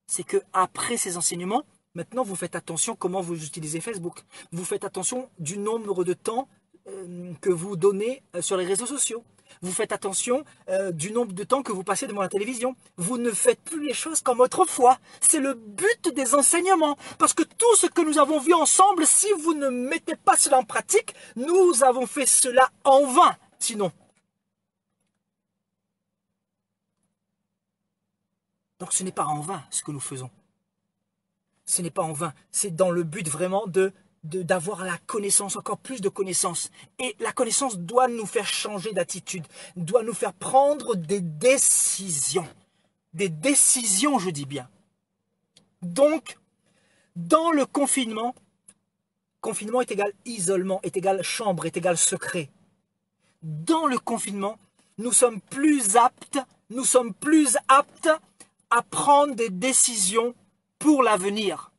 C'est que après ces enseignements, maintenant vous faites attention comment vous utilisez Facebook. Vous faites attention du nombre de temps que vous donnez sur les réseaux sociaux. Vous faites attention du nombre de temps que vous passez devant la télévision. Vous ne faites plus les choses comme autrefois. C'est le but des enseignements. Parce que tout ce que nous avons vu ensemble, si vous ne mettez pas cela en pratique, nous avons fait cela en vain, sinon. Donc ce n'est pas en vain ce que nous faisons. Ce n'est pas en vain. C'est dans le but vraiment d'avoir la connaissance, encore plus de connaissance. Et la connaissance doit nous faire changer d'attitude, doit nous faire prendre des décisions. Des décisions, je dis bien. Donc, dans le confinement, confinement est égal isolement, est égal chambre, est égal secret. Dans le confinement, nous sommes plus aptes à prendre des décisions pour l'avenir.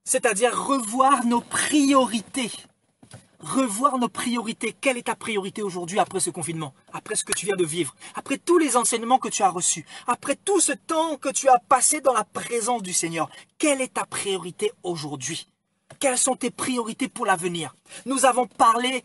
C'est-à-dire revoir nos priorités. Revoir nos priorités. Quelle est ta priorité aujourd'hui après ce confinement? Après ce que tu viens de vivre? Après tous les enseignements que tu as reçus? Après tout ce temps que tu as passé dans la présence du Seigneur? Quelle est ta priorité aujourd'hui? Quelles sont tes priorités pour l'avenir? Nous avons parlé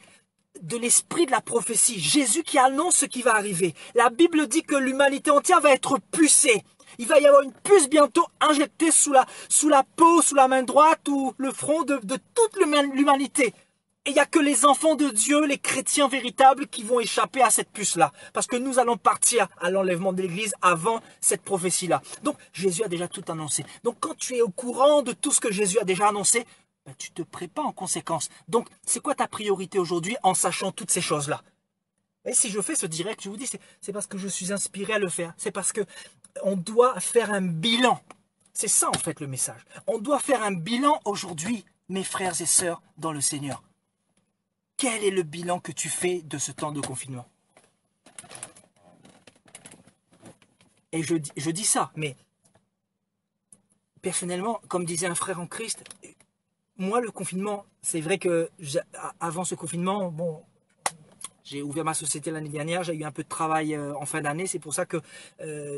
de l'esprit de la prophétie. Jésus qui annonce ce qui va arriver. La Bible dit que l'humanité entière va être pucée. Il va y avoir une puce bientôt injectée sous la peau, sous la main droite ou le front de toute l'humanité. Et il n'y a que les enfants de Dieu, les chrétiens véritables, qui vont échapper à cette puce-là. Parce que nous allons partir à l'enlèvement de l'Église avant cette prophétie-là. Donc Jésus a déjà tout annoncé. Donc quand tu es au courant de tout ce que Jésus a déjà annoncé, ben, tu te prépares en conséquence. Donc c'est quoi ta priorité aujourd'hui en sachant toutes ces choses-là? Et si je fais ce direct, je vous dis, c'est parce que je suis inspiré à le faire. C'est parce que on doit faire un bilan. C'est ça en fait le message. On doit faire un bilan aujourd'hui, mes frères et sœurs dans le Seigneur. Quel est le bilan que tu fais de ce temps de confinement? Et je dis ça, mais personnellement, comme disait un frère en Christ, moi le confinement, c'est vrai que avant ce confinement, bon, j'ai ouvert ma société l'année dernière, j'ai eu un peu de travail en fin d'année, c'est pour ça que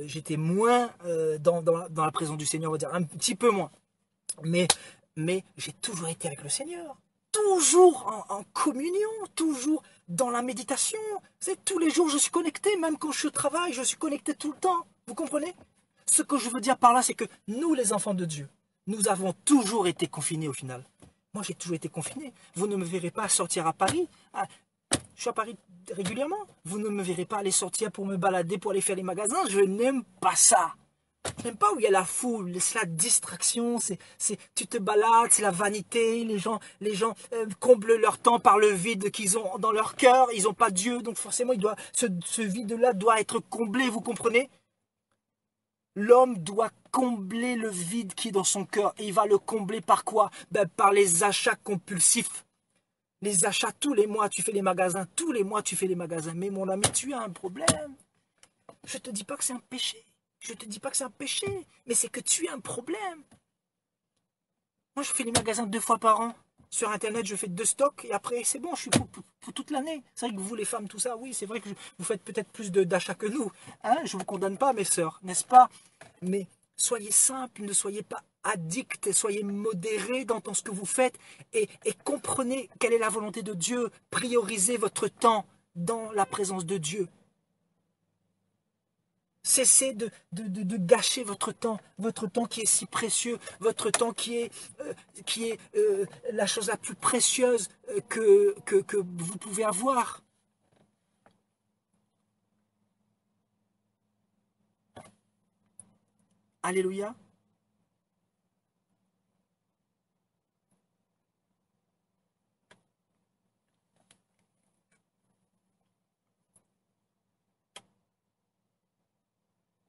j'étais moins dans la présence du Seigneur, on va dire, un petit peu moins. Mais j'ai toujours été avec le Seigneur, toujours en communion, toujours dans la méditation. C'est tous les jours je suis connecté, même quand je suis au travail, je suis connecté tout le temps. Vous comprenez? Ce que je veux dire par là, c'est que nous, les enfants de Dieu, nous avons toujours été confinés au final. Moi, j'ai toujours été confiné. Vous ne me verrez pas sortir à Paris. Je suis à Paris régulièrement. Vous ne me verrez pas aller sortir pour me balader, pour aller faire les magasins. Je n'aime pas ça. Je n'aime pas où il y a la foule, c'est la distraction, tu te balades, c'est la vanité, les gens comblent leur temps par le vide qu'ils ont dans leur cœur, ils n'ont pas Dieu, donc forcément ce vide-là doit être comblé, vous comprenez? L'homme doit combler le vide qui est dans son cœur, et il va le combler par quoi? Ben, par les achats compulsifs. Les achats, tous les mois tu fais les magasins, tous les mois tu fais les magasins, mais mon ami, tu as un problème. Je ne te dis pas que c'est un péché. Je ne te dis pas que c'est un péché, mais c'est que tu as un problème. Moi, je fais les magasins 2 fois par an. Sur Internet, je fais 2 stocks et après, c'est bon, je suis pour toute l'année. C'est vrai que vous, les femmes, tout ça, oui, c'est vrai que vous faites peut-être plus d'achats que nous. Hein, je ne vous condamne pas, mes sœurs, n'est-ce pas? Mais soyez simples, ne soyez pas addicts, soyez modérés dans ce que vous faites et comprenez quelle est la volonté de Dieu. Priorisez votre temps dans la présence de Dieu. Cessez de gâcher votre temps qui est si précieux, votre temps qui est la chose la plus précieuse que vous pouvez avoir. Alléluia.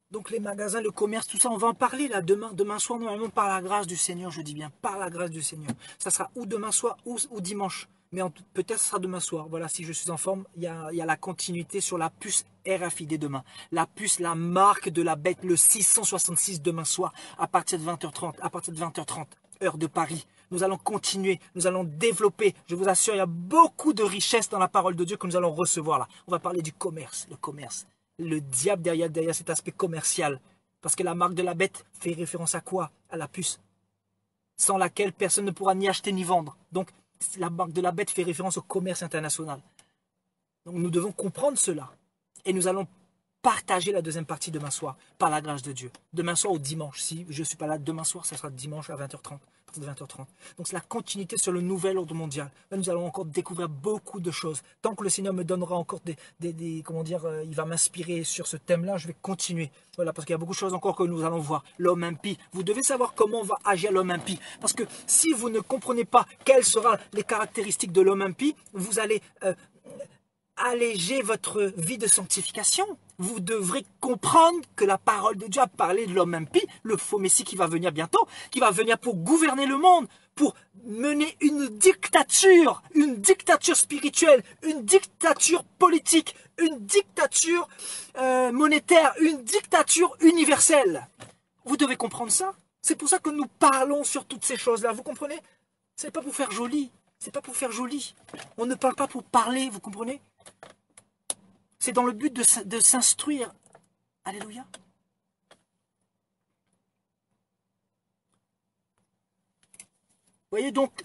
Donc les magasins, le commerce, tout ça, on va en parler là demain soir, normalement par la grâce du Seigneur, je dis bien, par la grâce du Seigneur. Ça sera ou demain soir ou dimanche, mais peut-être ce sera demain soir. Voilà, si je suis en forme, il y a la continuité sur la puce RFID demain. La puce, la marque de la bête, le 666 demain soir, à partir de 20h30, heure de Paris. Nous allons continuer, nous allons développer. Je vous assure, il y a beaucoup de richesses dans la parole de Dieu que nous allons recevoir là. On va parler du commerce, le commerce. Le diable derrière cet aspect commercial. Parce que la marque de la bête fait référence à quoi? À la puce. Sans laquelle personne ne pourra ni acheter ni vendre. Donc la marque de la bête fait référence au commerce international. Donc nous devons comprendre cela. Et nous allons partager la deuxième partie demain soir, par la grâce de Dieu. Demain soir ou dimanche. Si je ne suis pas là demain soir, ça sera dimanche à 20h30. De 20h30. Donc c'est la continuité sur le nouvel ordre mondial. Là, nous allons encore découvrir beaucoup de choses. Tant que le Seigneur me donnera encore comment dire, il va m'inspirer sur ce thème-là, je vais continuer. Voilà, parce qu'il y a beaucoup de choses encore que nous allons voir. L'homme impie. Vous devez savoir comment va agir l'homme impie. Parce que si vous ne comprenez pas quelles seront les caractéristiques de l'homme impie, vous allez alléger votre vie de sanctification. Vous devrez comprendre que la parole de Dieu a parlé de l'homme impie, le faux Messie qui va venir bientôt, qui va venir pour gouverner le monde, pour mener une dictature spirituelle, une dictature politique, une dictature monétaire, une dictature universelle. Vous devez comprendre ça. C'est pour ça que nous parlons sur toutes ces choses-là. Vous comprenez? C'est pas pour faire joli. C'est pas pour faire joli. On ne parle pas pour parler, vous comprenez? C'est dans le but de s'instruire. Alléluia. Vous voyez donc,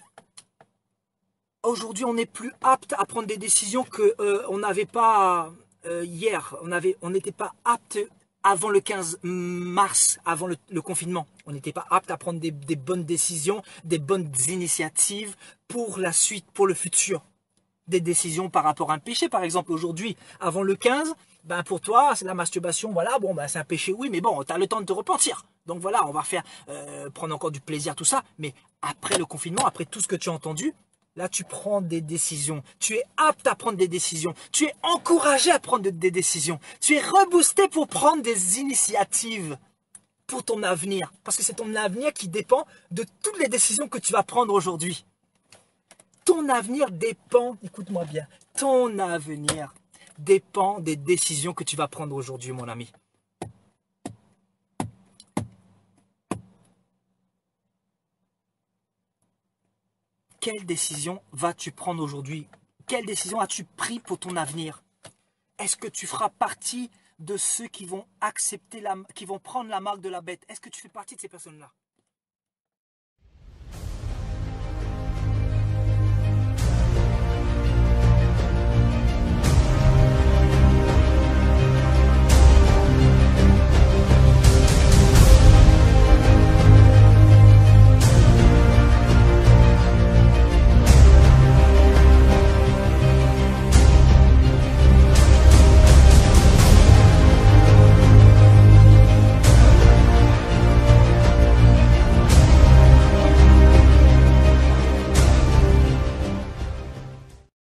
aujourd'hui on n'est plus apte à prendre des décisions qu'on n'avait pas hier. On n'était pas apte avant le 15 mars, avant le confinement. On n'était pas apte à prendre des bonnes décisions, des bonnes initiatives pour la suite, pour le futur. Des décisions par rapport à un péché, par exemple, aujourd'hui, avant le 15, ben pour toi, c'est la masturbation, voilà, bon, ben c'est un péché, oui, mais bon, tu as le temps de te repentir. Donc voilà, on va faire, prendre encore du plaisir, tout ça, mais après le confinement, après tout ce que tu as entendu, là, tu prends des décisions, tu es apte à prendre des décisions, tu es encouragé à prendre des décisions, tu es reboosté pour prendre des initiatives pour ton avenir, parce que c'est ton avenir qui dépend de toutes les décisions que tu vas prendre aujourd'hui. Ton avenir dépend, écoute-moi bien, ton avenir dépend des décisions que tu vas prendre aujourd'hui, mon ami. Quelle décision vas-tu prendre aujourd'hui? Quelle décision as-tu pris pour ton avenir? Est-ce que tu feras partie de ceux qui vont accepter qui vont prendre la marque de la bête? Est-ce que tu fais partie de ces personnes-là?